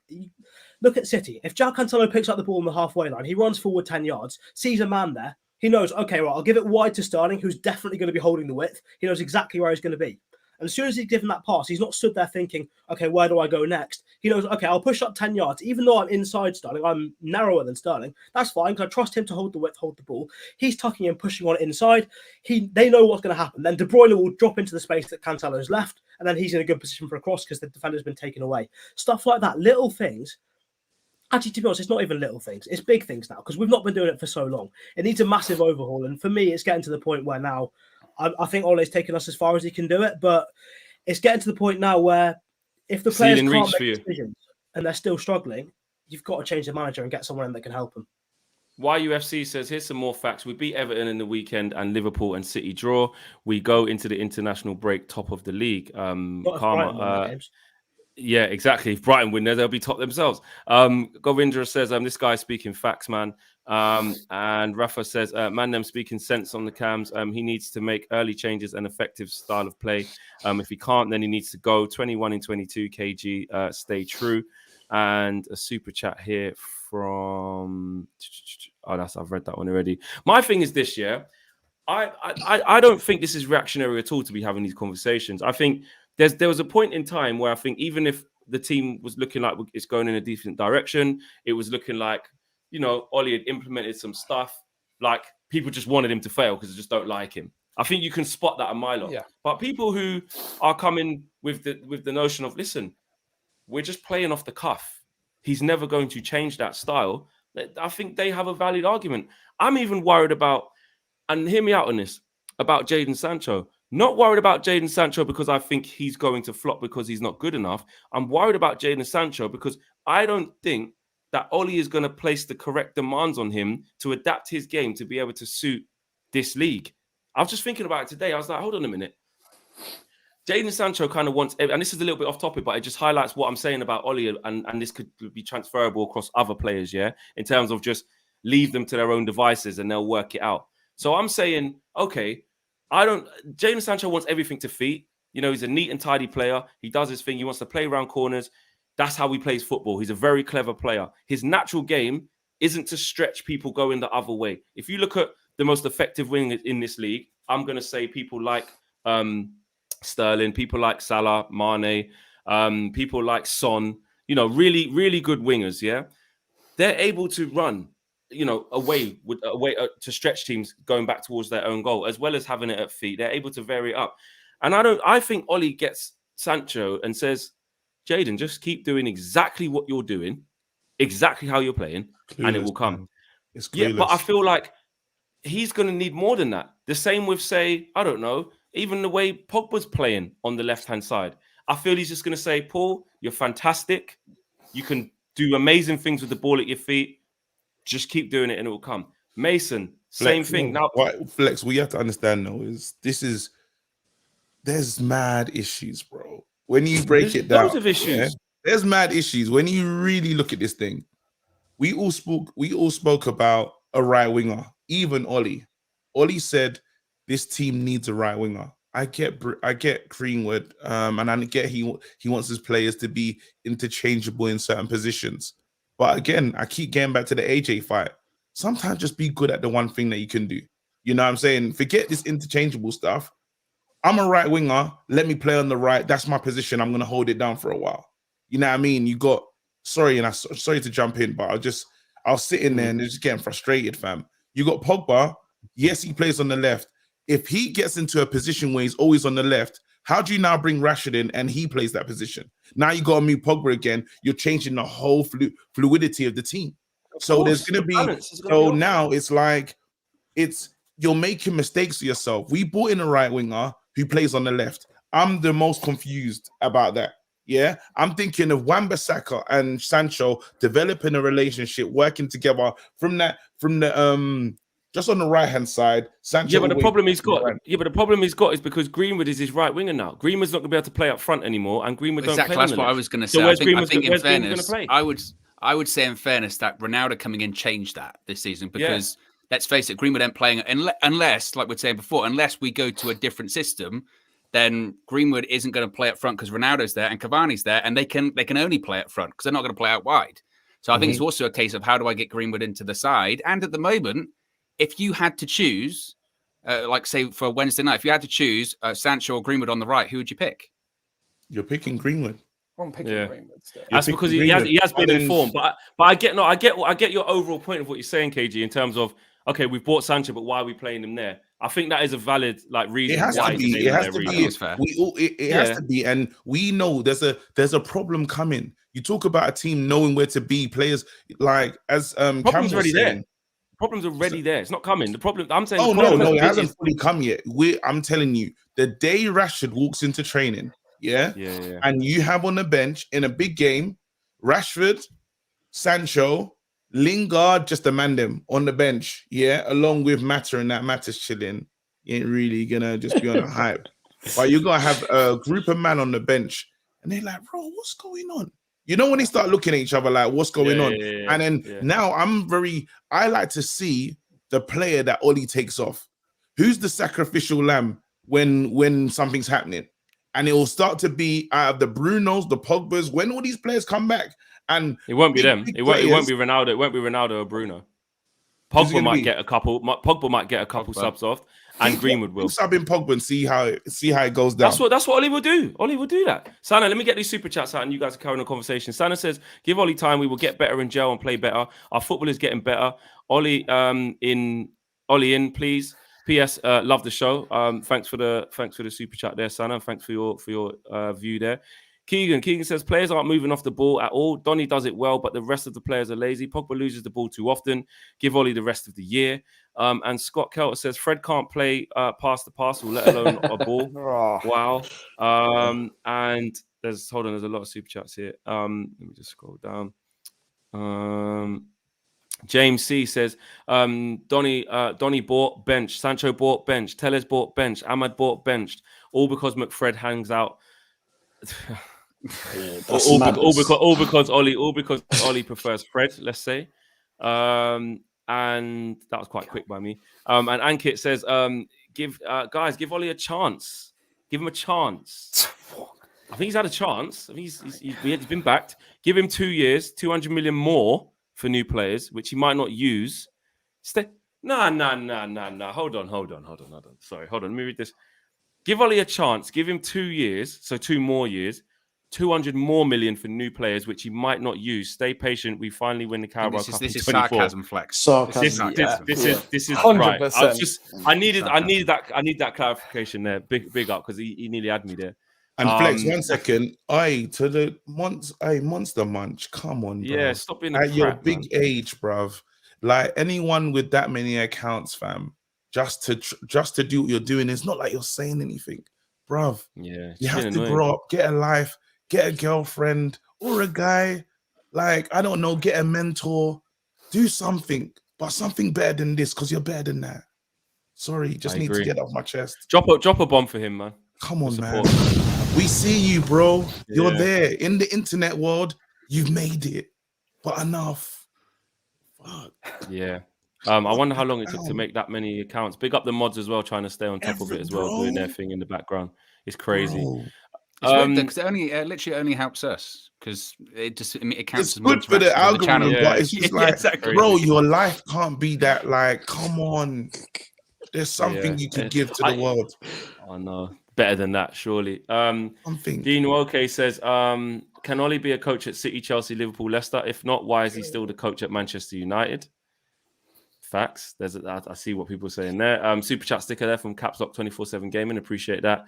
Look at City. If João Cancelo picks up the ball on the halfway line, he runs forward 10 yards, sees a man there. He knows, okay, right, I'll give it wide to Sterling, who's definitely going to be holding the width. He knows exactly where he's going to be. And as soon as he's given that pass, he's not stood there thinking, okay, where do I go next? He knows, okay, I'll push up 10 yards. Even though I'm inside Sterling, I'm narrower than Sterling. That's fine, because I trust him to hold the width, hold the ball. He's tucking and pushing on inside. They know what's going to happen. Then De Bruyne will drop into the space that Cancelo's left, and then he's in a good position for a cross because the defender's been taken away. Stuff like that, little things. Actually, to be honest, it's not even little things. It's big things now, because we've not been doing it for so long. It needs a massive overhaul. And for me, it's getting to the point where now I think Ole's taken us as far as he can do it, but it's getting to the point now where if the players can't make decisions and they're still struggling, you've got to change the manager and get someone in that can help them. YUFC says, here's some more facts. We beat Everton in the weekend and Liverpool and City draw. We go into the international break top of the league. Yeah, exactly. If Brighton win there, they'll be top themselves. Govindra says, this guy's speaking facts, man. And Rafa says, man, them speaking sense on the cams. He needs to make early changes and effective style of play. If he can't, then he needs to go. 21 in 22 kg, stay true. And a super chat here from... I've read that one already. My thing is this, yeah. I don't think this is reactionary at all to be having these conversations. I think there was a point in time where I think even if the team was looking like it's going in a decent direction, it was looking like, Ole had implemented some stuff, like people just wanted him to fail because they just don't like him. I think you can spot that a mile off. Yeah. But people who are coming with the notion of, listen, we're just playing off the cuff. He's never going to change that style. I think they have a valid argument. I'm even worried about, and hear me out on this, about Jadon Sancho. Not worried about Jadon Sancho because I think he's going to flop because he's not good enough. I'm worried about Jadon Sancho because I don't think that Ole is going to place the correct demands on him to adapt his game to be able to suit this league. I was just thinking about it today. I was like, hold on a minute. Jadon Sancho kind of wants, and this is a little bit off topic, but it just highlights what I'm saying about Ole, and this could be transferable across other players, yeah, in terms of just leave them to their own devices and they'll work it out. So I'm saying, okay, Jadon Sancho wants everything to feet. He's a neat and tidy player. He does his thing. He wants to play around corners. That's how he plays football. He's a very clever player. His natural game isn't to stretch people going the other way. If you look at the most effective wingers in this league, I'm going to say people like Sterling, people like Salah, Mane, people like Son, really, really good wingers, yeah? They're able to run, away to stretch teams going back towards their own goal, as well as having it at feet. They're able to vary it up. And I think Ole gets Sancho and says, Jadon, just keep doing exactly what you're doing, exactly how you're playing, and it will come. Man. It's clueless. Yeah, but I feel like he's going to need more than that. The same with, say, I don't know, even the way Pogba's playing on the left-hand side. I feel he's just going to say, Paul, you're fantastic. You can do amazing things with the ball at your feet. Just keep doing it and it will come. Mason, same thing. Now, Flex, what you have to understand though is there's mad issues, bro. When you break it down, loads of issues. Yeah, there's mad issues. When you really look at this thing, we all spoke about a right winger, even Ole. Ole said this team needs a right winger. I get Greenwood, and I get he wants his players to be interchangeable in certain positions. But again, I keep getting back to the AJ fight. Sometimes just be good at the one thing that you can do. You know what I'm saying? Forget this interchangeable stuff. I'm a right winger. Let me play on the right. That's my position. I'm going to hold it down for a while. You know what I mean? You got, sorry to jump in, but I was sitting there and just getting frustrated, fam. You got Pogba. Yes, he plays on the left. If he gets into a position where he's always on the left, how do you now bring Rashford in and he plays that position? Now you got to move Pogba again. You're changing the whole fluidity of the team. So there's going to be, so now it's like, you're making mistakes for yourself. We brought in a right winger who plays on the left. I'm the most confused about that. Yeah, I'm thinking of Wan-Bissaka and Sancho developing a relationship, working together from the just on the right hand side. Sancho. Yeah, but the problem he's got is because Greenwood is his right winger now. Greenwood's not going to be able to play up front anymore, and Greenwood Exactly, don't play that's what I was going to say. So where's I Greenwood think in going fairness, to play? I would say in fairness that Ronaldo coming in changed that this season because let's face it, Greenwood ain't playing unless, like we're saying before, unless we go to a different system. Then Greenwood isn't going to play up front because Ronaldo's there and Cavani's there, and they can only play up front because they're not going to play out wide. So I think it's also a case of how do I get Greenwood into the side? And at the moment, if you had to choose, like say for Wednesday night, if you had to choose Sancho or Greenwood on the right, who would you pick? You're picking Greenwood. I'm picking Greenwood still. That's because he has been informed. But I get your overall point of what you're saying, KG, in terms of okay, we've bought Sancho, but why are we playing him there? I think that is a valid reason. It has to be. It has to be. It has to be, and we know there's a problem coming. You talk about a team knowing where to be. Players like as problem's already there. Problem's already there. It's not coming. The problem I'm saying. Oh no, it hasn't fully come yet. I'm telling you, the day Rashford walks into training, and you have on the bench in a big game, Rashford, Sancho, Lingard, just a man them on the bench, along with Mata, and that Mata's chilling. You ain't really gonna just be on a hype. But you're gonna have a group of men on the bench, and they're like, bro, what's going on? You know, when they start looking at each other like, what's going on? And then now I like to see the player that Ollie takes off. Who's the sacrificial lamb when something's happening? And it will start to be out of the Brunos, the Pogbas, when all these players come back. And it won't be them. It won't be Ronaldo. It won't be Ronaldo or Bruno. Pogba might get a couple. Pogba might get a couple subs off, and Greenwood will sub in Pogba and see how it goes down. That's what Ollie will do. Ollie will do that. Sana, let me get these super chats out, and you guys are carrying on conversation. Sana says, "Give Ollie time. We will get better in gel and play better. Our football is getting better. Ollie, in, please. P.S. Love the show. Thanks for the super chat there, Sana. Thanks for your view there." Keegan says players aren't moving off the ball at all. Donny does it well, but the rest of the players are lazy. Pogba loses the ball too often. Give Ollie the rest of the year. And Scott Kelter says Fred can't play past the parcel, let alone a ball. Wow. And there's a lot of super chats here. Let me just scroll down. James C says Donny bought bench, Sancho bought bench, Telles bought bench, Ahmad bought benched, all because McFred hangs out. all because Ollie prefers Fred, let's say. And that was quite quick by me. And Ankit says, give Ollie a chance. Give him a chance. I think he's had a chance. I think he's been backed. Give him 2 years, 200 million more for new players, which he might not use. No. Hold on. Sorry, hold on. Let me read this. Give Ollie a chance. Give him 2 years, so 2 more years. 200 more million for new players, which he might not use. Stay patient. We finally win the Carabao Cup. This is sarcasm, Flex. This is 100%. Right. I needed that clarification there. Big up because he nearly had me there. And Flex, 1 second. To the Monster Munch. Come on, bro. Yeah, stop being at your big age, bruv. Like anyone with that many accounts, fam, just to do what you're doing, it's not like you're saying anything, bruv. Yeah, you have to grow up, get a life, get a girlfriend or a guy. Like, I don't know, get a mentor, do something, but something better than this, because you're better than that. Sorry, just need to get off my chest. Drop a bomb for him, man. Come on, man. We see you, bro. You're there in the internet world. You've made it, but enough. Fuck. Yeah. I wonder how long it took to make that many accounts. Big up the mods as well, trying to stay on top of it as well, doing their thing in the background. It's crazy. Because it literally only helps us because it counts as good for the algorithm, but it's just like, exactly. Bro, your life can't be that. Like, come on, there's something you could give to the world. I know, better than that, surely. Dean Woke says, can Ollie be a coach at City, Chelsea, Liverpool, Leicester? If not, why is he still the coach at Manchester United? Facts. I see what people are saying there. Super chat sticker there from Caps Lock 24/7 Gaming. Appreciate that.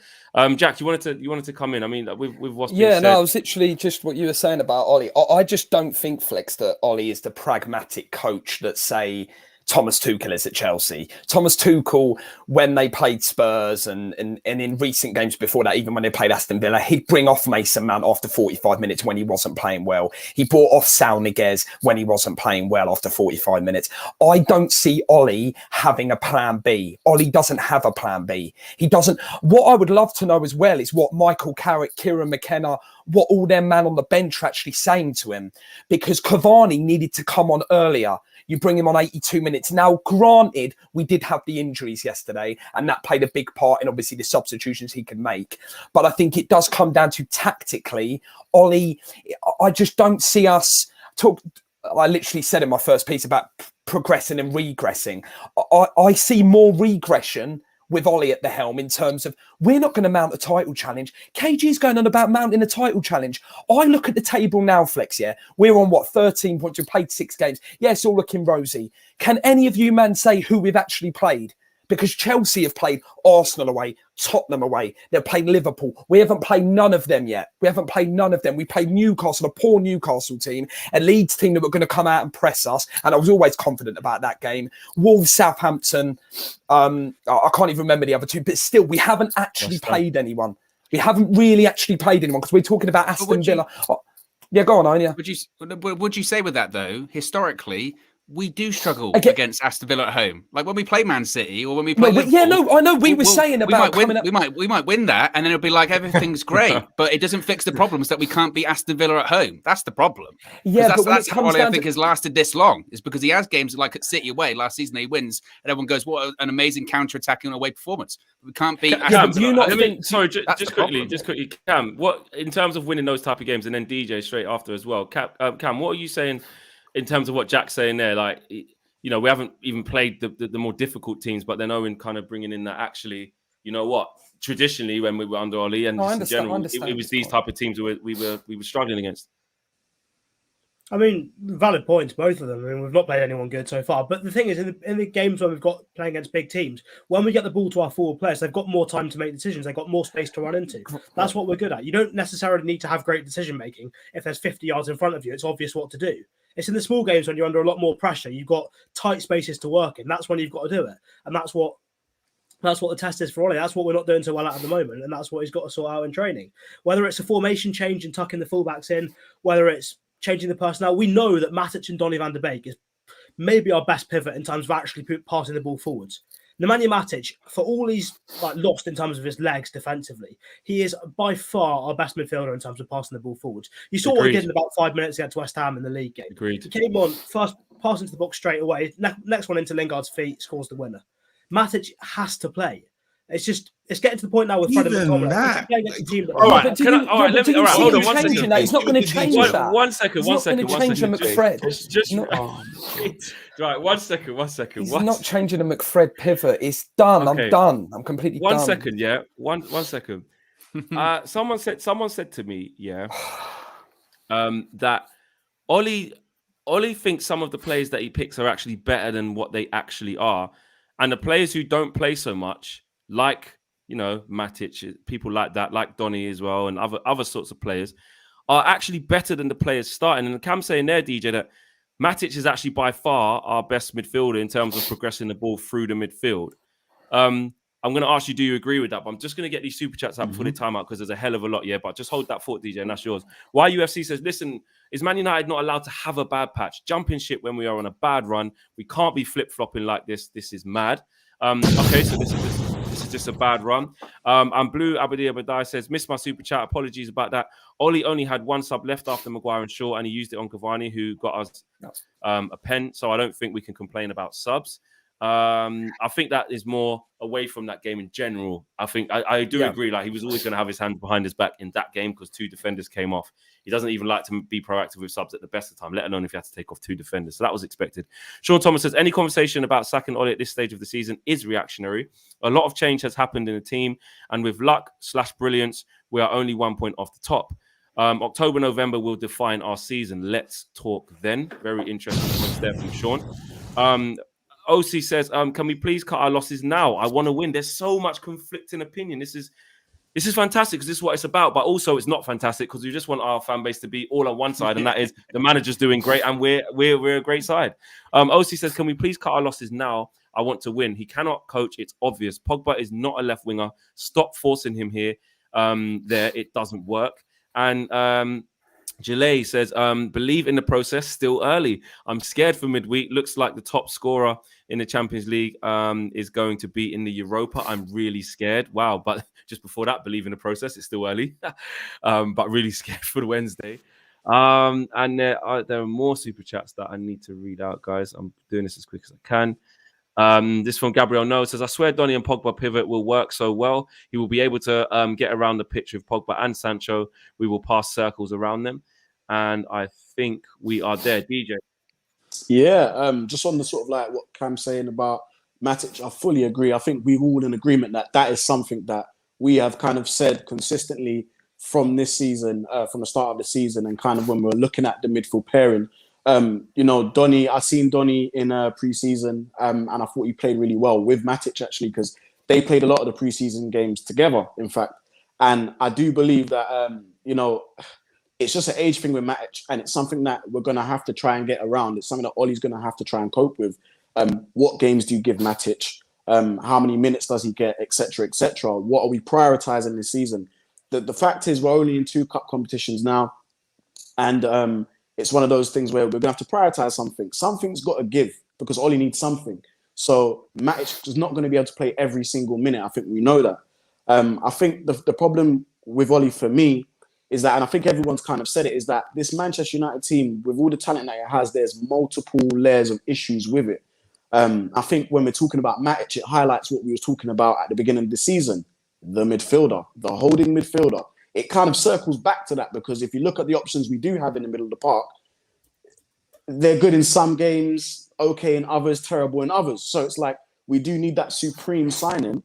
Jack, you wanted to come in. I mean, with what's been said. No, it was literally just what you were saying about Ollie. I just don't think, Flex, that Ollie is the pragmatic coach that say Thomas Tuchel is at Chelsea. Thomas Tuchel, when they played Spurs and in recent games before that, even when they played Aston Villa, he'd bring off Mason Mount after 45 minutes when he wasn't playing well. He brought off Sal Niguez when he wasn't playing well after 45 minutes. I don't see Ollie having a plan B. Ollie doesn't have a plan B. He doesn't. What I would love to know as well is what Michael Carrick, Kieran McKenna, what all their man on the bench are actually saying to him, because Cavani needed to come on earlier. You bring him on 82 minutes. Now, granted, we did have the injuries yesterday, and that played a big part in obviously the substitutions he can make. But I think it does come down to tactically, Ollie, I just don't see us talk. I literally said in my first piece about progressing and regressing. I see more regression with Ollie at the helm in terms of we're not going to mount a title challenge. KG's going on about mounting a title challenge. I look at the table now, Flex, yeah? We're on, 13 points? We've played 6 games. Yeah, it's all looking rosy. Can any of you, man, say who we've actually played? Because Chelsea have played Arsenal away, Tottenham away. They've played Liverpool. We haven't played none of them yet. We played Newcastle, a poor Newcastle team, a Leeds team that were going to come out and press us. And I was always confident about that game. Wolves, Southampton. I can't even remember the other two, but still, we haven't actually played anyone. We haven't really actually played anyone because we're talking about Aston Villa. Yeah, go on, Anya. Would you say with that, though, historically, we do struggle against Aston Villa at home. Like when we play Man City or when we play Liverpool, I know. We were saying about we might win that, and then it'll be like everything's great, but it doesn't fix the problems that we can't beat Aston Villa at home. That's the problem. Yeah, that's how Ollie, I think, has lasted this long. Is because he has games like at City away last season he wins, and everyone goes, "What an amazing counter-attacking away performance!" We can't beat Aston Villa. Just quickly, Cam. What in terms of winning those type of games, and then DJ straight after as well. Cam, what are you saying? In terms of what Jack's saying there, like, you know, we haven't even played the more difficult teams, but then Owen kind of bringing in that actually, you know what, traditionally when we were under Ollie and in general, it was these type of teams we were struggling against. I mean, valid points, both of them. I mean, we've not played anyone good so far. But the thing is, in the games where we've got playing against big teams, when we get the ball to our forward players, they've got more time to make decisions. They've got more space to run into. That's what we're good at. You don't necessarily need to have great decision making. If there's 50 yards in front of you, it's obvious what to do. It's in the small games when you're under a lot more pressure. You've got tight spaces to work in. That's when you've got to do it. And that's what the test is for Ollie. That's what we're not doing so well at the moment. And that's what he's got to sort out in training. Whether it's a formation change and tucking the fullbacks in, whether it's changing the personnel, we know that Matic and Donny van de Beek is maybe our best pivot in terms of actually passing the ball forwards. Nemanja Matic, for all he's lost in terms of his legs defensively, he is by far our best midfielder in terms of passing the ball forwards. You saw what he did in about 5 minutes against West Ham in the league game. Agreed. He came on, first pass into the box straight away, next one into Lingard's feet, scores the winner. Matic has to play. It's getting to the point now with Fred and McTominay. Hold on 1 second. He's not going to change that. 1 second. He's not going to change the McFred. Right, 1 second. He's not changing the McFred pivot. It's done. Okay. I'm done. I'm completely done. 1 second, yeah. One second. Someone said to me, yeah, that Ollie thinks some of the players that he picks are actually better than what they actually are, and the players who don't play so much, like, you know, Matic, people like that, like Donny as well, and other sorts of players, are actually better than the players starting. And Cam's saying there, DJ, that Matic is actually by far our best midfielder in terms of progressing the ball through the midfield. I'm going to ask you, do you agree with that? But I'm just going to get these super chats out before the timeout because there's a hell of a lot, yeah? But just hold that thought, DJ, and that's yours. UFC says, listen, is Man United not allowed to have a bad patch? Jumping ship when we are on a bad run. We can't be flip-flopping like this. This is mad. Okay, so this is just a bad run. And Blue Abadi Abadai says, missed my super chat. Apologies about that. Ollie only had one sub left after Maguire and Shaw, and he used it on Cavani, who got us a pen. So I don't think we can complain about subs. I think that is more away from that game in general. I think I do agree. Like, he was always going to have his hand behind his back in that game because 2 defenders came off. He doesn't even like to be proactive with subs at the best of the time, let alone if he had to take off 2 defenders. So that was expected. Sean Thomas says, any conversation about sacking Ollie at this stage of the season is reactionary. A lot of change has happened in the team, and with luck/brilliance, we are only 1 point off the top. October, November will define our season. Let's talk then. Very interesting points there from Sean. OC says, can we please cut our losses now? I want to win. There's so much conflicting opinion. This is This is fantastic because this is what it's about. But also, it's not fantastic because we just want our fan base to be all on one side, and that is the manager's doing great, and we're a great side. OC says, "Can we please cut our losses now? I want to win. He cannot coach. It's obvious. Pogba is not a left winger. Stop forcing him here. There, it doesn't work." And Jalay says, believe in the process, still early. I'm scared for midweek. Looks like the top scorer in the Champions League is going to be in the Europa. I'm really scared. Wow. But just before that, believe in the process. It's still early. But really scared for the Wednesday. And there are more super chats that I need to read out, guys. I'm doing this as quick as I can. This from Gabriel No says, I swear Donny and Pogba pivot will work so well. He will be able to get around the pitch with Pogba and Sancho. We will pass circles around them. And I think we are there. DJ. Yeah, just on the sort of like what Cam's saying about Matic, I fully agree. I think we're all in agreement that that is something that we have kind of said consistently from this season, from the start of the season, and kind of when we were looking at the midfield pairing. You know, Donny, I seen Donny in pre-season, and I thought he played really well with Matic actually, because they played a lot of the pre-season games together, in fact. And I do believe that, you know, it's just an age thing with Matic, and it's something that we're going to have to try and get around. It's something that Ollie's going to have to try and cope with. What games do you give Matic? How many minutes does he get, etc., etc.? What are we prioritizing this season? The fact is we're only in 2 cup competitions now, and it's one of those things where we're going to have to prioritize something. Something's got to give because Ollie needs something. So Matic is not going to be able to play every single minute. I think we know that. I think the problem with Ollie for me is that, and I think everyone's kind of said it, is that this Manchester United team, with all the talent that it has, there's multiple layers of issues with it. I think when we're talking about Matic, it highlights what we were talking about at the beginning of the season, the midfielder, the holding midfielder. It kind of circles back to that, because if you look at the options we do have in the middle of the park, they're good in some games, okay in others, terrible in others. So it's like we do need that supreme signing.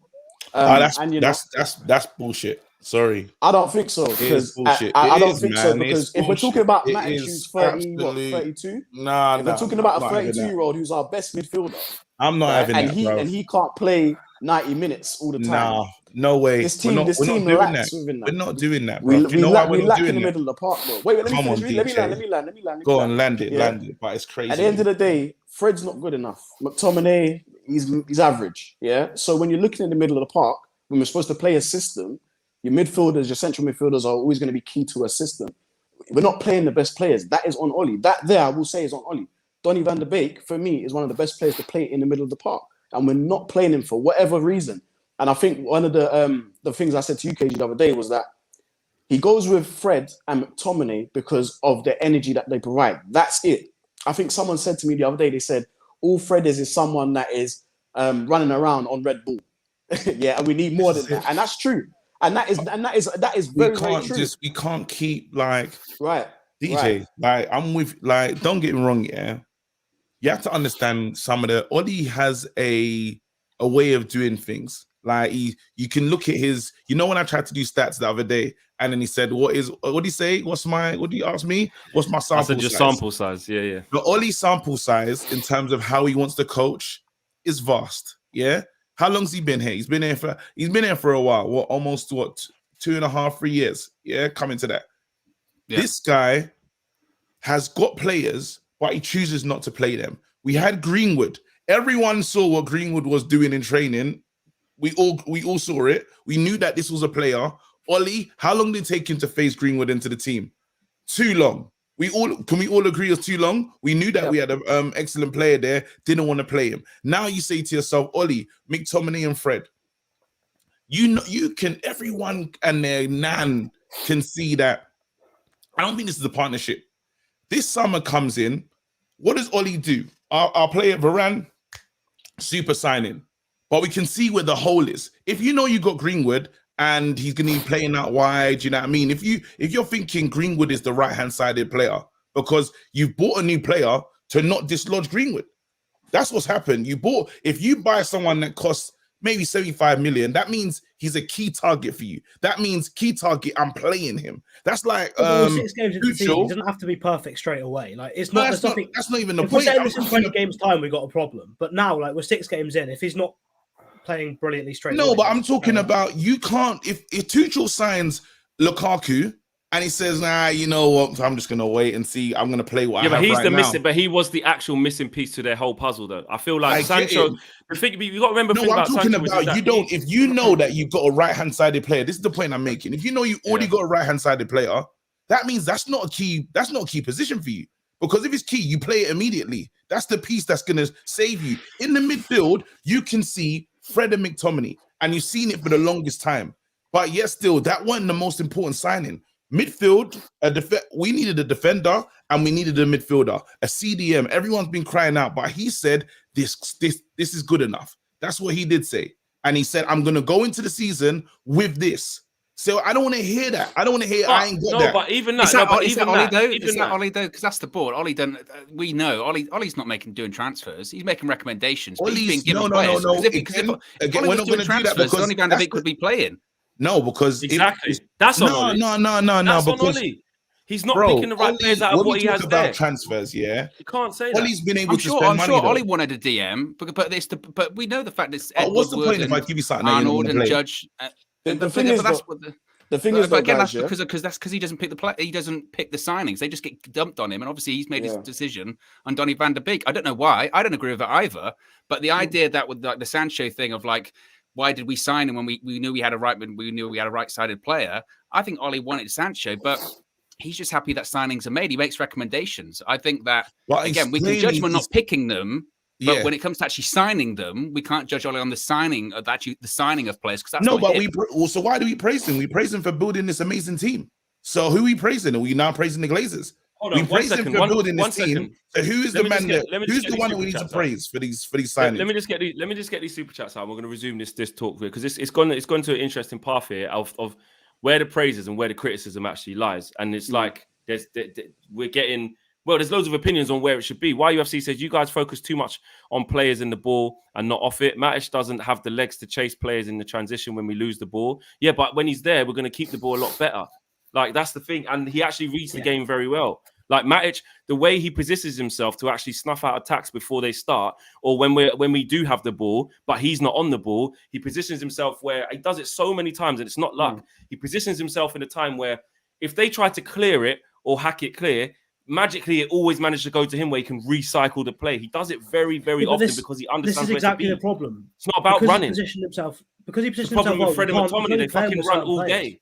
That's bullshit. Sorry, I don't think so, because I don't think so, because if we're talking about Matic, who's 32, we're talking about a 32-year-old who's our best midfielder, I'm not having that, bro. And he can't play 90 minutes all the time. Nah, no way. This team lacks within that. We're not doing that, bro. We lack in the middle of the park, bro. Wait, let me land. Go on, land it. But it's crazy. At the end of the day, Fred's not good enough. McTominay, he's average. Yeah. So when you're looking in the middle of the park, when we're supposed to play a system, your midfielders, your central midfielders are always going to be key to a system. We're not playing the best players. That is on Ollie. That there, I will say, is on Ollie. Donny van der Beek, for me, is one of the best players to play in the middle of the park. And we're not playing him for whatever reason. And I think one of the things I said to you, KG, the other day was that he goes with Fred and McTominay because of the energy that they provide. That's it. I think someone said to me the other day, they said, all Fred is someone that is running around on Red Bull. Yeah, and we need more than that. And that's true. And that is very, very true. We can't keep like right. DJ. Right. Like I'm with don't get me wrong, yeah. You have to understand Ollie has a way of doing things. Like you can look at his, when I tried to do stats the other day, and then he said, what do you say? What do you ask me? What's my sample size? I said just sample size, yeah. The Ollie sample size in terms of how he wants to coach is vast, yeah. How long's he been here? He's been here for a while. Almost 2.5, 3 years. Yeah, coming to that. Yeah. This guy has got players, but he chooses not to play them. We had Greenwood. Everyone saw what Greenwood was doing in training. We all saw it. We knew that this was a player. Ollie, how long did it take him to phase Greenwood into the team? Too long. Can we all agree it was too long? We knew that we had an excellent player there, didn't want to play him. Now you say to yourself, Ollie, McTominay and Fred, everyone and their nan can see that. I don't think this is a partnership. This summer comes in, what does Ollie do? Our player Varane, super signing. But we can see where the hole is. If you got Greenwood and he's going to be playing out wide, you know what I mean? If you're thinking Greenwood is the right-hand sided player because you've bought a new player to not dislodge Greenwood. That's what's happened. If you buy someone that costs maybe 75 million, that means he's a key target for you. That means key target, I'm playing him. That's like 6 games into the season, it doesn't have to be perfect straight away. Like it's not. That's not even the point. point. If we're saying this in 20 games time, we got a problem. But now, like we're 6 games in, if he's not playing brilliantly straight No, away. but I'm talking about you can't. If Tuchel signs Lukaku and he says, "Nah, you know what? I'm just gonna wait and see. I'm gonna play what I Yeah, but have he's right the now." missing. But he was the actual missing piece to their whole puzzle, though. I feel like I get Sancho. it. The thing you got to remember. No, thing I'm about talking Sancho is about that you don't. If you know that you've got a right-hand sided player, this is the point I'm making. If you know you already got a right-hand sided player, that means that's not a key. That's not a key position for you. Because if it's key, you play it immediately. That's the piece that's gonna save you. In the midfield, you can see Fred and McTominay, and you've seen it for the longest time. But yet still, that wasn't the most important signing. Midfield, we needed a defender and we needed a midfielder, a CDM. Everyone's been crying out, but he said this is good enough. That's what he did say. And he said, I'm going to go into the season with this. So I don't want to hear that. I don't want to hear I ain't got that. But even that, Is that, no, but is even that Ollie that, though? even Is that that. Ollie though? Because that's the board. Ollie don't. We know Ollie's not doing transfers. He's making recommendations. But he's being given players. No. If Again, we're not going to do that because Donny van de Beek would be playing. No, because Exactly. That's on Ollie. No. That's on Because Ollie. He's not picking the right players out of what he has about there. transfers, yeah. You can't say that. Ollie's been able I'm to sure. spend I'm money. sure though. Ollie wanted a DM, but we know the fact that it's But what's the Edward point if I give you something that you're not Arnold gonna and play? Judge? The thing is, But again, guys, that's because he doesn't pick the play. He doesn't pick the signings. They just get dumped on him, and obviously he's made his decision on Donny van de Beek. I don't know why. I don't agree with it either. But the idea that with like the Sancho thing of like, why did we sign him when we knew we had a right-sided player? I think Ollie wanted Sancho, but he's just happy that signings are made. He makes recommendations. I think that again, we can judge him on not picking them. But when it comes to actually signing them, we can't judge Ollie on the signing of players because that's so why do we praise him? We praise him for building this amazing team. So who are we praising? Are we now praising the Glazers? We praise him for building this team. So who is the man who's the one that we need to praise for these signings? Let me just get these super chats out. We're going to resume this talk here because it's gone to an interesting path here of where the praises and where the criticism actually lies, and it's like we're getting. Well, there's loads of opinions on where it should be. YUFC says you guys focus too much on players in the ball and not off it. Matic doesn't have the legs to chase players in the transition when we lose the ball. Yeah, but when he's there, we're going to keep the ball a lot better. Like, that's the thing. And he actually reads the game very well. Like Matic, the way he positions himself to actually snuff out attacks before they start, or when we do have the ball, but he's not on the ball, he positions himself where he does it so many times, and it's not luck. He positions himself in a time where if they try to clear it or hack it clear, magically it always manages to go to him where he can recycle the play. He does it very, very often because he understands. This is exactly the problem. It's not about running. He positioned himself with Fred and McTominay, they fucking run all day.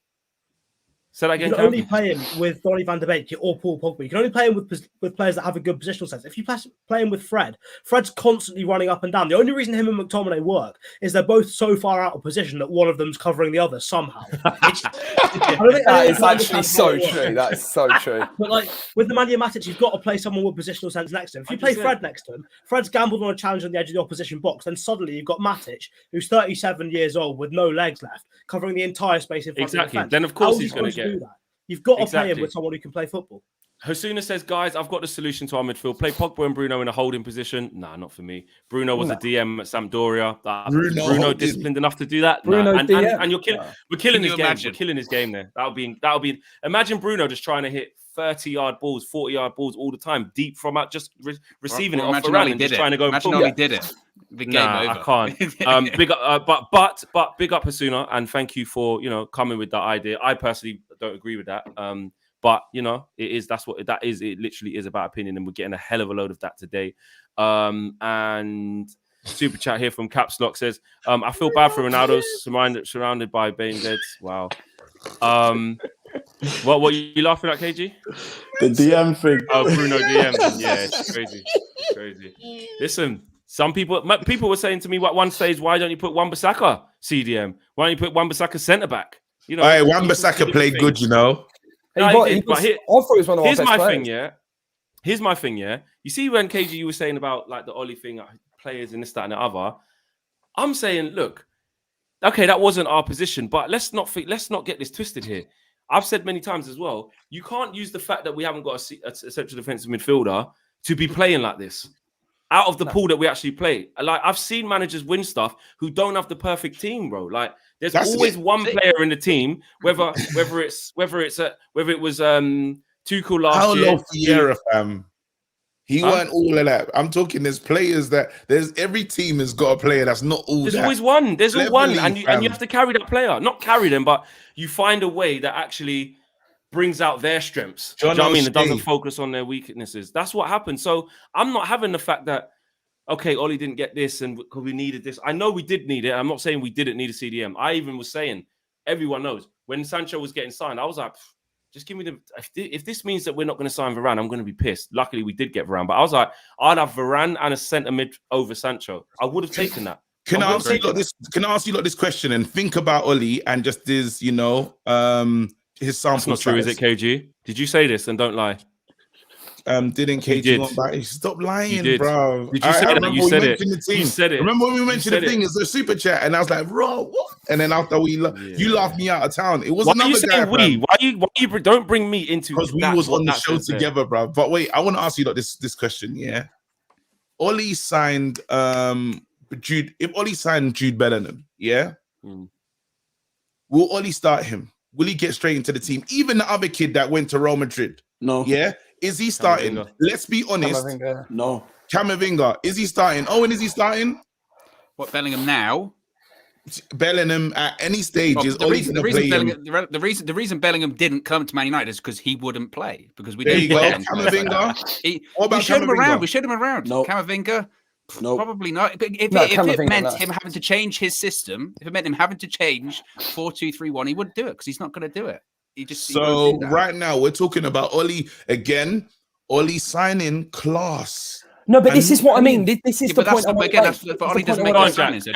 So that again, you can only play him with Donny van de Beek or Paul Pogba. You can only play him with players that have a good positional sense. If you play him with Fred's constantly running up and down. The only reason him and McTominay work is they're both so far out of position that one of them's covering the other somehow. I don't think that is actually so true. That is so true. But like with the Nemanja Matic, you've got to play someone with positional sense next to him. If you play Fred next to him, Fred's gambled on a challenge on the edge of the opposition box. Then suddenly you've got Matic, who's 37 years old with no legs left, covering the entire space in front of the defense. Then of course he's going to get that. You've got to play him with someone who can play football. Hasuna says, guys, I've got the solution to our midfield. Play Pogba and Bruno in a holding position. Nah, not for me. Bruno was a DM at Sampdoria. Bruno disciplined enough to do that. Bruno and you're killing. We're killing his game. We're killing his game there. That'll be. Imagine Bruno just trying to hit 30-yard balls, 40-yard balls all the time, deep from out, just receiving it off Varane and just trying to go. Imagine Ollie did it. The game over. I can't. Big up, but big up Hasuna, and thank you for coming with that idea. I personally don't agree with that. But that's what that is. It literally is about opinion, and we're getting a hell of a load of that today. And super chat here from Caps Lock says, I feel bad for Ronaldo surrounded by Bane-Deads. Wow. What you laughing at, KG? The DM thing. Oh, Bruno DM. Yeah, it's crazy. Listen, some people were saying to me at one stage, why don't you put Wan-Bissaka CDM? Why don't you put Wan-Bissaka centre back? Hey, Wan-Bissaka played good, No, I thought it was one of our best players. Here's my thing, yeah. You see when KG you were saying about like the Ollie thing, players and this, that, and the other. I'm saying, look, okay, that wasn't our position, but let's not get this twisted here. I've said many times as well, you can't use the fact that we haven't got a central defensive midfielder to be playing like this. Out of the pool that we actually play. Like, I've seen managers win stuff who don't have the perfect team, bro. Like, there's always one player in the team, whether it was Tuchel last year. How low Fiera, fam? He weren't all of that. I'm talking. There's players that every team has got a player that's not all. There's that. always one. There's always one, and you fam. have to carry that player. Not carry them, but you find a way that actually brings out their strengths. Do you know what I mean? It doesn't focus on their weaknesses. That's what happened. So I'm not having the fact that, okay, Ollie didn't get this and because we needed this. I know we did need it. I'm not saying we didn't need a CDM. I even was saying, everyone knows, when Sancho was getting signed, I was like, just give me the... If this means that we're not going to sign Varane, I'm going to be pissed. Luckily, we did get Varane. But I was like, I'd have Varane and a centre mid over Sancho. I would have taken that. Can I ask you lot this question and think about Ollie and just his, his sample That's not true, is it, KG? Did you say this and don't lie? Didn't KG stop lying, bro? Did you say that? You said it. You said it. Remember when we mentioned the thing is the super chat, and I was like, bro, what? And then after you laughed me out of town. It was another guy. Why you don't bring me into? Because we was on the show together, bro. But wait, I want to ask you this question. Yeah, Ollie signed Jude. If Ollie signed Jude Bellingham, will Ollie start him? Will he get straight into the team? Even the other kid that went to Real Madrid. No. Yeah. Is he starting? Let's be honest. No. Camavinga, is he starting? Owen, is he starting? What, Bellingham now? Bellingham at any stage is only going to play him. The reason Bellingham didn't come to Man United is because he wouldn't play. Because we there didn't. You go. Camavinga. We showed him around. We showed him around. No. Camavinga. No. Probably not. If it meant him having to change his system, if it meant him having to change 4-2-3-1, he wouldn't do it because he's not going to do it. So right now we're talking about Ollie again. Ollie signing class. No, but this is what I mean. This is the point. But Ollie doesn't make those signings.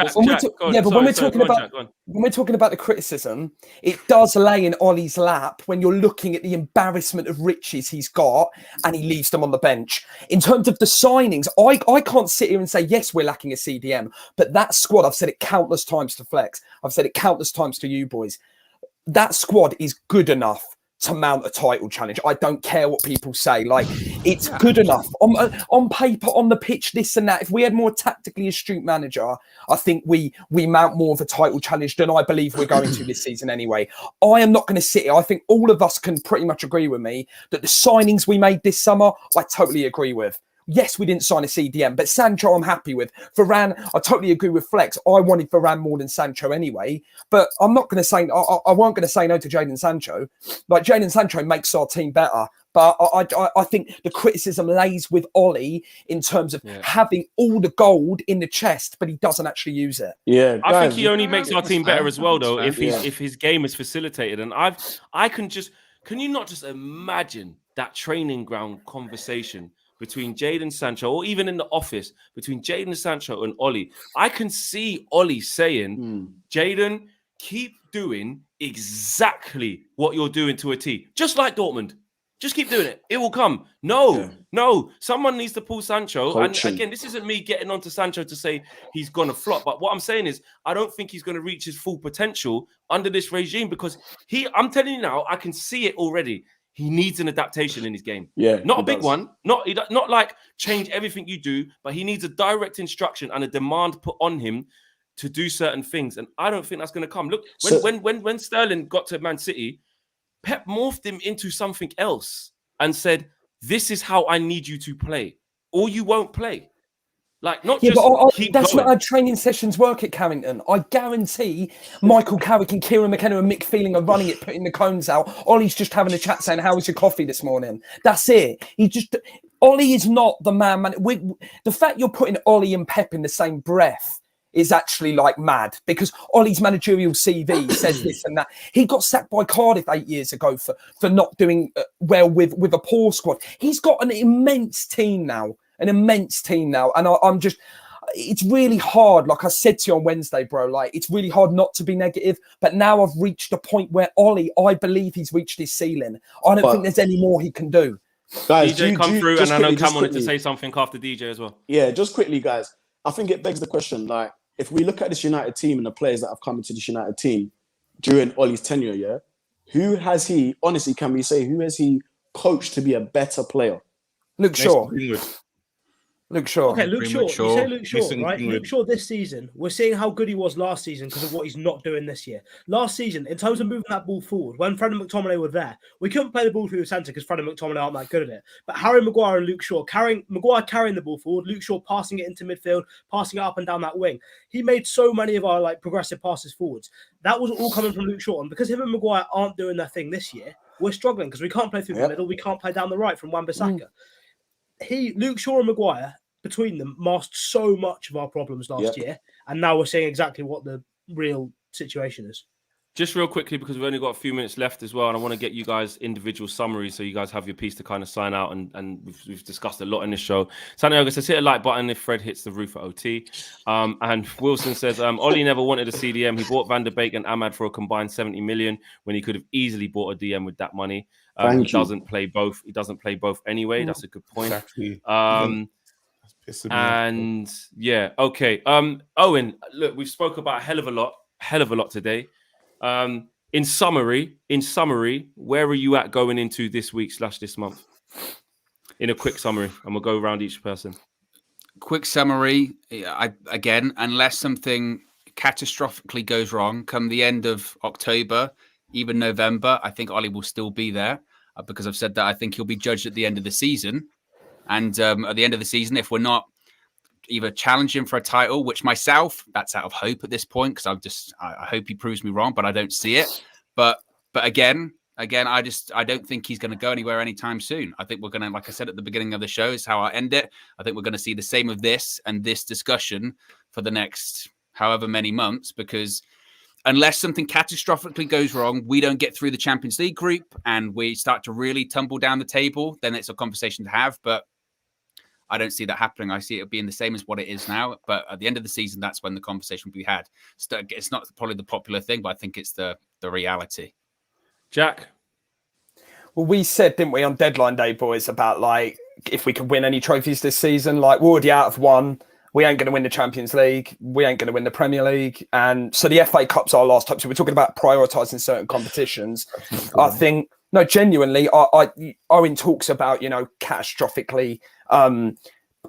When we're talking about the criticism, it does lay in Ollie's lap when you're looking at the embarrassment of riches he's got and he leaves them on the bench. In terms of the signings, I can't sit here and say, yes, we're lacking a CDM, but that squad, I've said it countless times to Flex. I've said it countless times to you boys. That squad is good enough to mount a title challenge. I don't care what people say. Like, it's good enough. On paper, on the pitch, this and that. If we had more tactically astute manager, I think we mount more of a title challenge than I believe we're going to this season anyway. I am not going to sit here. I think all of us can pretty much agree with me that the signings we made this summer, I totally agree with. Yes, we didn't sign a CDM, but Sancho I'm happy with. Varane, I totally agree with Flex. I wanted Varane more than Sancho anyway, but I'm not going to say, I weren't going to say no to Jadon Sancho. Like, Jadon Sancho makes our team better, but I think the criticism lays with Ollie in terms of having all the gold in the chest, but he doesn't actually use it. Yeah, I think he only makes our team better as well, though, if his game is facilitated. And can you not just imagine that training ground conversation between Jadon Sancho, or even in the office, between Jadon Sancho and Ollie? I can see Ollie saying, Jadon, keep doing exactly what you're doing to a T. Just like Dortmund. Just keep doing it. It will come. No. Someone needs to pull Sancho. Coaching. And again, this isn't me getting onto Sancho to say he's going to flop. But what I'm saying is, I don't think he's going to reach his full potential under this regime because I'm telling you now, I can see it already. He needs an adaptation in his game. Yeah, not a big one. Not like change everything you do, but he needs a direct instruction and a demand put on him to do certain things. And I don't think that's going to come. Look, when Sterling got to Man City, Pep morphed him into something else and said, "This is how I need you to play, or you won't play." Like, not just keep that's going. not how training sessions work at Carrington. I guarantee Michael Carrick and Kieran McKenna and Mick Feeling are running it, putting the cones out. Ollie's just having a chat saying, "How was your coffee this morning?" That's it. Ollie is not the man. The fact you're putting Ollie and Pep in the same breath is actually like mad, because Ollie's managerial CV says this and that. He got sacked by Cardiff 8 years ago for not doing well with a poor squad. He's got an immense team now. And I'm just, it's really hard. Like I said to you on Wednesday, bro, like, it's really hard not to be negative. But now I've reached a point where Ollie, I believe he's reached his ceiling. I don't think there's any more he can do. Guys, DJ come through, and I know Cam wanted to say something after DJ as well. Yeah, just quickly, guys. I think it begs the question, like, if we look at this United team and the players that have come into this United team during Ollie's tenure, who has he coached to be a better player? Luke Shaw. Luke Shaw. Okay, Luke Pretty Shaw. much You say Luke Shaw, Listen, right? Luke Shaw this season, we're seeing how good he was last season because of what he's not doing this year. Last season, in terms of moving that ball forward, when Fred and McTominay were there, we couldn't play the ball through the centre because Fred and McTominay aren't that good at it. But Harry Maguire and Luke Shaw, Maguire carrying the ball forward, Luke Shaw passing it into midfield, passing it up and down that wing. He made so many of our progressive passes forwards. That was all coming from Luke Shaw. And because him and Maguire aren't doing their thing this year, we're struggling because we can't play through the middle, we can't play down the right from Wan-Bissaka. Luke Shaw and Maguire, between them, masked so much of our problems last year, and now we're seeing exactly what the real situation is. Just real quickly, because we've only got a few minutes left as well, and I want to get you guys individual summaries so you guys have your piece to kind of sign out, and we've discussed a lot in this show. Santiago says, hit a like button if Fred hits the roof at OT. And Wilson says, Ollie never wanted a CDM. He bought Van der Beek and Ahmad for a combined 70 million when he could have easily bought a DM with that money. He doesn't play both. He doesn't play both anyway. That's a good point. Exactly. And yeah, okay. Owen, look, we've spoke about a hell of a lot today. In summary, where are you at going into this week / this month? In a quick summary, and we'll go around each person. Quick summary. Again, unless something catastrophically goes wrong, come the end of October, even November, I think Ollie will still be there because I've said that I think he'll be judged at the end of the season. And at the end of the season, if we're not either challenging for a title, which myself, that's out of hope at this point, because I hope he proves me wrong, but I don't see it. But again, I don't think he's going to go anywhere anytime soon. I think we're going to, like I said at the beginning of the show, is how I end it. I think we're going to see the same of this and this discussion for the next however many months, because unless something catastrophically goes wrong, we don't get through the Champions League group and we start to really tumble down the table, then it's a conversation to have. But I don't see that happening. I see it being the same as what it is now. But at the end of the season, that's when the conversation will be had. It's not probably the popular thing, but I think it's the reality. Jack? Well, we said, didn't we, on deadline day, boys, about if we could win any trophies this season, we're already out of one. We ain't going to win the Champions League. We ain't going to win the Premier League. And so the FA Cup's our last hope. So we're talking about prioritising certain competitions. I think, no, genuinely, Owen talks about, catastrophically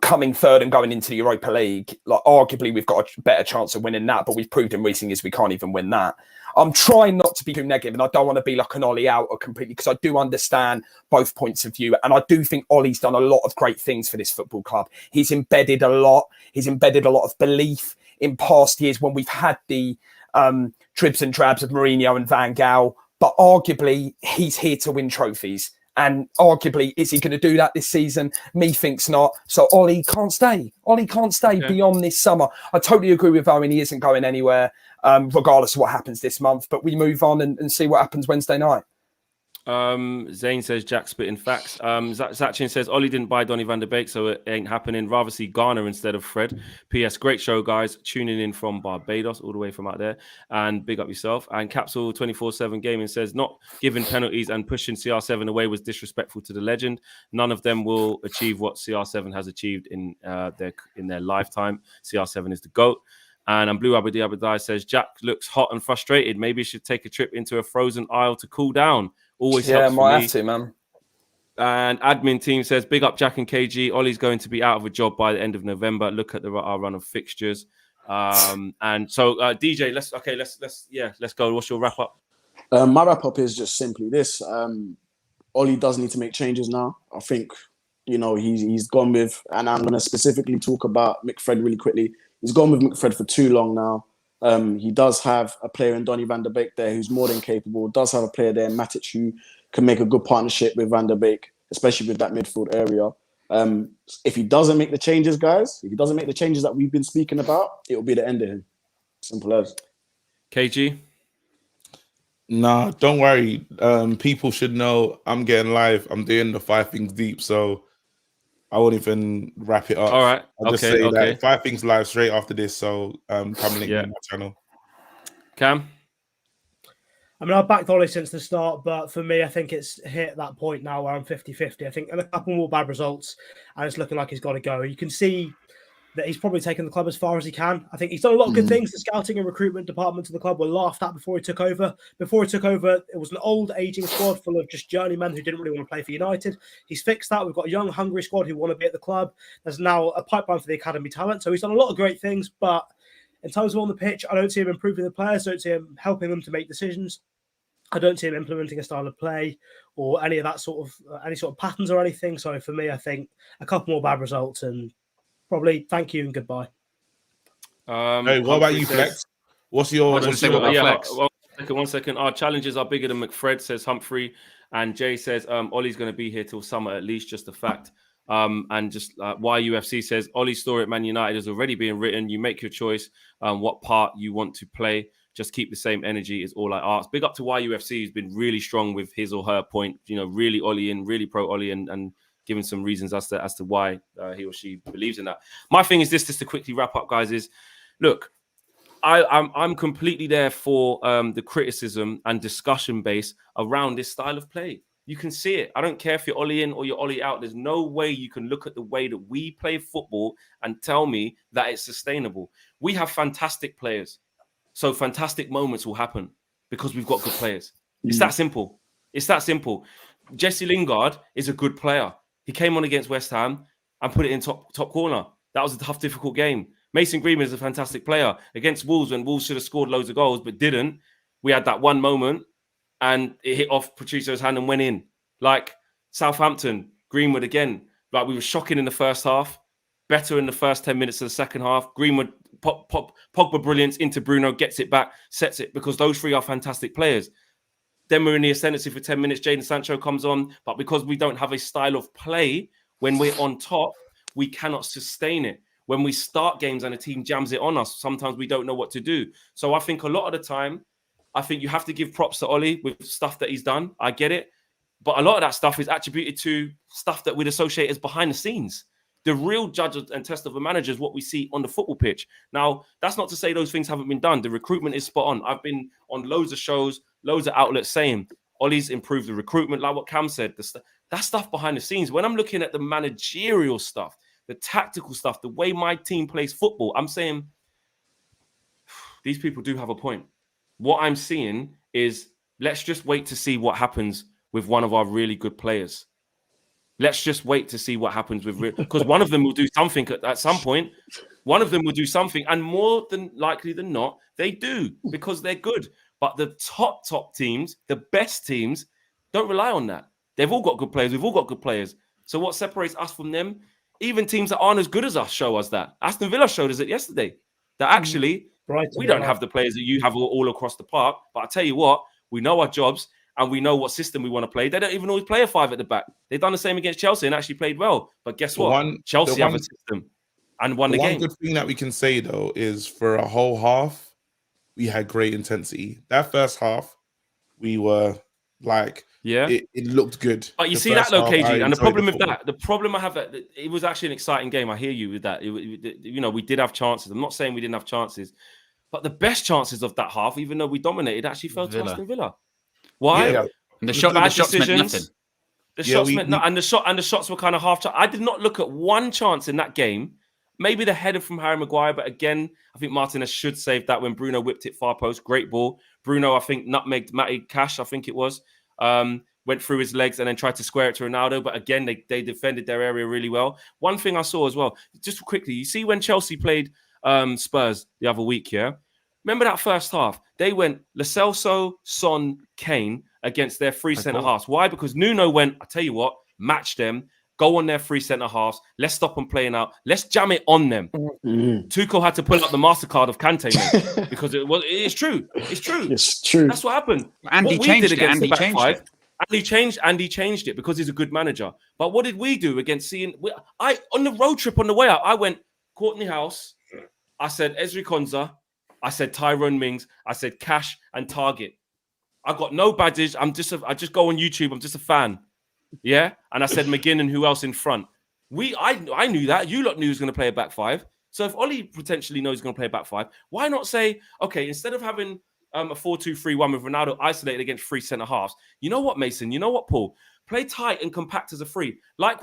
coming third and going into the Europa League. Arguably, we've got a better chance of winning that, but we've proved in recent years we can't even win that. I'm trying not to be too negative, and I don't want to be like an Ollie out or completely, because I do understand both points of view, and I do think Ollie's done a lot of great things for this football club. He's embedded a lot. He's embedded a lot of belief in past years when we've had the dribs and drabs of Mourinho and Van Gaal, but arguably he's here to win trophies. And arguably, is he going to do that this season? Me thinks not. So Ollie can't stay. Beyond this summer. I totally agree with Owen. He isn't going anywhere, regardless of what happens this month. But we move on and see what happens Wednesday night. Zane says Jack spitting facts. Zachin says Ollie didn't buy Donny van der Beek, so it ain't happening. Rather see Garner instead of Fred. PS, great show, guys. Tuning in from Barbados, all the way from out there. And big up yourself. And Capsule 24/7 Gaming says not giving penalties and pushing CR7 away was disrespectful to the legend. None of them will achieve what CR7 has achieved in their lifetime. CR7 is the GOAT. And Blue Abadi Abadai says Jack looks hot and frustrated. Maybe he should take a trip into a frozen isle to cool down. Always helps for me. Have to, man. And admin team says, big up Jack and KG. Ollie's going to be out of a job by the end of November. Look at our run of fixtures. And so DJ, let's go. What's your wrap up? My wrap up is just simply this. Ollie does need to make changes now. I think, he's gone with, and I'm going to specifically talk about McFred really quickly. He's gone with McFred for too long now. He does have a player in Donny van der Beek there who's more than capable. Does have a player there in Matic who can make a good partnership with Van der Beek, especially with that midfield area. If he doesn't make the changes, guys, if he doesn't make the changes that we've been speaking about, it will be the end of him. Simple as. KG? Nah, don't worry. People should know I'm getting live. I'm doing the 5 things deep, so I won't even wrap it up. All right. I'll just say that 5 things live straight after this. So come link me on my channel. Cam? I mean, I've backed Ollie since the start, but for me, I think it's hit that point now where I'm 50-50. I think a couple more bad results, and it's looking like he's got to go. You can see that he's probably taken the club as far as he can. I think he's done a lot of good things. The scouting and recruitment departments of the club were laughed at before he took over. Before he took over, it was an old, aging squad full of just journeymen who didn't really want to play for United. He's fixed that. We've got a young, hungry squad who want to be at the club. There's now a pipeline for the academy talent. So he's done a lot of great things. But in terms of on the pitch, I don't see him improving the players. I don't see him helping them to make decisions. I don't see him implementing a style of play or any of that sort of patterns or anything. So for me, I think a couple more bad results and probably thank you and goodbye. Hey, what about you, Flex? What's your Flex? One second. Our challenges are bigger than McFred, says Humphrey. And Jay says, Ollie's going to be here till summer at least, just a fact. And just YUFC says, Ollie's story at Man United is already being written. You make your choice what part you want to play. Just keep the same energy is all I ask. Big up to YUFC, who's been really strong with his or her point. You know, really Ollie in, really pro Ollie and giving some reasons as to why he or she believes in that. My thing is this, just to quickly wrap up, guys, is look, I'm completely there for the criticism and discussion base around this style of play. You can see it. I don't care if you're Ollie in or you're Ollie out. There's no way you can look at the way that we play football and tell me that it's sustainable. We have fantastic players. So fantastic moments will happen because we've got good players. It's that simple. It's that simple. Jesse Lingard is a good player. He came on against West Ham and put it in top corner. That was a tough, difficult game. Mason Greenwood is a fantastic player. Against Wolves, when Wolves should have scored loads of goals but didn't, we had that one moment and it hit off Patricio's hand and went in. Like Southampton, Greenwood again. Like we were shocking in the first half, better in the first 10 minutes of the second half. Greenwood, Pogba brilliance into Bruno, gets it back, sets it, because those three are fantastic players. Then we're in the ascendancy for 10 minutes. Jadon Sancho comes on, but because we don't have a style of play, when we're on top, we cannot sustain it. When we start games and a team jams it on us, sometimes we don't know what to do. So I think a lot of the time, I think you have to give props to Ollie with stuff that he's done. I get it. But a lot of that stuff is attributed to stuff that we'd associate as behind the scenes. The real judge and test of a manager is what we see on the football pitch. Now, that's not to say those things haven't been done. The recruitment is spot on. I've been on loads of shows, loads of outlets saying Ollie's improved the recruitment, like what Cam said. That stuff behind the scenes. When I'm looking at the managerial stuff, the tactical stuff, the way my team plays football, I'm saying these people do have a point. What I'm seeing is let's just wait to see what happens with one of our really good players. Let's just wait to see what happens with, because one of them will do something at some point. One of them will do something, and more than likely than not, they do, because they're good. But the top teams, the best teams, don't rely on that. They've all got good players. We've all got good players. So what separates us from them? Even teams that aren't as good as us show us that. Aston Villa showed us it yesterday. That actually, we don't have the players that you have all across the park. But I tell you what, we know our jobs. And we know what system we want to play. They don't even always play a five at the back. They've done the same against Chelsea and actually played well. But guess what? Chelsea have a system and won the game. One good thing that we can say, though, is for a whole half, we had great intensity. That first half, we were like, it looked good. But you see that, though, KG, and the problem with that, the problem I have, it was actually an exciting game. I hear you with that. We did have chances. I'm not saying we didn't have chances, but the best chances of that half, even though we dominated, actually fell to Aston Villa. Why? Yeah. And the shots meant nothing. The shots meant nothing. And the shots were kind of half. I did not look at one chance in that game. Maybe the header from Harry Maguire, but again, I think Martinez should save that when Bruno whipped it far post. Great ball. Bruno, I think, nutmegged Matty Cash, I think it was. Went through his legs and then tried to square it to Ronaldo. But again, they defended their area really well. One thing I saw as well, just quickly, you see when Chelsea played Spurs the other week, yeah? Remember that first half? They went Lo Celso, Son, Kane against their three centre-halves. Why? Because Nuno went, I tell you what, match them, go on their three centre-halves, let's stop them playing out, let's jam it on them. Tuchel had to pull up the MasterCard of Kante, mate, because it's true. It's true. It's true. That's what happened. Andy changed it because he's a good manager. But what did we do against on the road trip on the way out, I went Courtney House, I said Ezri Konza, I said Tyrone Mings, I said Cash and Target. I got no badges. I just go on YouTube. I'm just a fan. Yeah. And I said McGinn and who else in front. I knew that. You lot knew he was going to play a back five. So if Ollie potentially knows he's going to play a back five, why not say, okay, instead of having a 4-2-3-1 with Ronaldo isolated against three centre halves, you know what, Mason? You know what, Paul? Play tight and compact as a three. Like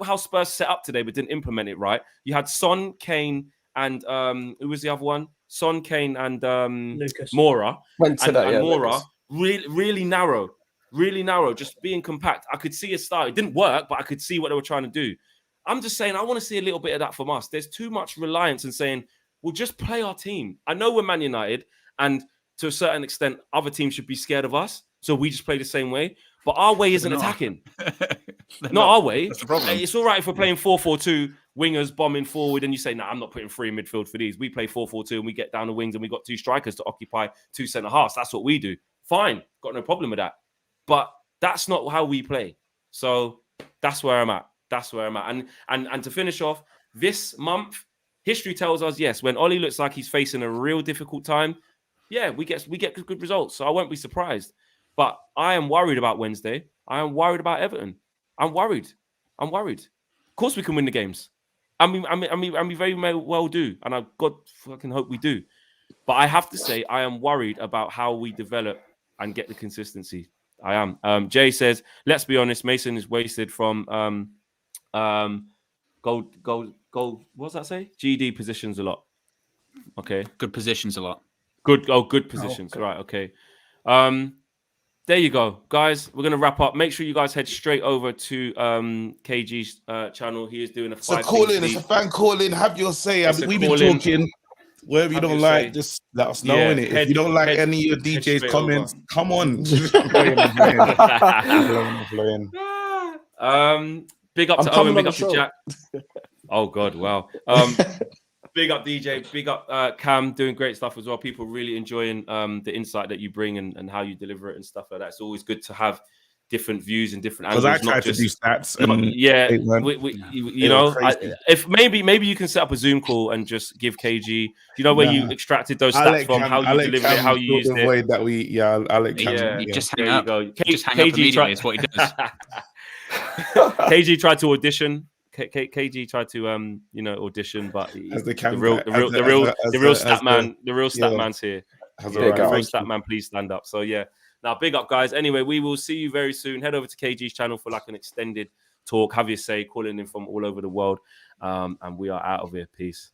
how Spurs set up today, but didn't implement it right. You had Son, Kane, and who was the other one? Son, Kane, and Lucas. Mora. Went to that, And yeah, Mora, Lucas. really narrow, just being compact. I could see a style. It didn't work, but I could see what they were trying to do. I'm just saying, I want to see a little bit of that from us. There's too much reliance in saying, we'll just play our team. I know we're Man United, and to a certain extent, other teams should be scared of us. So we just play the same way. But our way isn't attacking. Not our way. That's the problem. It's all right if we're playing 4-4-2, wingers bombing forward, and you say, I'm not putting 3 in midfield for these. We play 4-4-2 and we get down the wings and we got 2 strikers to occupy 2 centre halves. That's what we do. Fine. Got no problem with that. But that's not how we play. So that's where I'm at. And to finish off, this month, history tells us, yes, when Ollie looks like he's facing a real difficult time, yeah, we get good results. So I won't be surprised. But I am worried about Wednesday. I am worried about Everton. I'm worried. Of course we can win the games. I mean, we very well do. And I God fucking hope we do. But I have to say, I am worried about how we develop and get the consistency. I am. Jay says, let's be honest, Mason is wasted from gold. What does that say? GD positions a lot. Okay. Good positions a lot. Good positions. okay. Right. Okay. There you go, guys. We're gonna wrap up. Make sure you guys head straight over to KG's channel. He is doing a 5 call in. It's a fan call in. Have your say. It's a We've been call in. talking. Whatever you Have don't your like, say. just let us know, Yeah, innit? head- If you don't like head- any of head DJ's straight comments, over. come on. Big up I'm to coming Owen, on big the up to show. Jack. Oh God, wow. Big up DJ, big up Cam, doing great stuff as well. People really enjoying the insight that you bring and how you deliver it and stuff like that. It's always good to have different views and different Because angles. I tried to do stats. And yeah, they weren't- you they were know, crazy. if maybe you can set up a Zoom call and just give KG, you know, where you Nah. extracted those I'll stats let from, Cam- how I'll you let delivered it, Cam how you fill used the it. void that we, I'll let Cam. Yeah. You just hang There you up. go. You just hang up immediately. Is what he does. KG tried to audition. KG tried to audition, but As the the Cam real guy, the real stat man, the real stat yeah. man's here. Has Yeah, a the real right. stat man, please stand up. So yeah, now big up, guys. Anyway, we will see you very soon. Head over to KG's channel for like an extended talk. Have your say, calling in from all over the world, and we are out of here. Peace.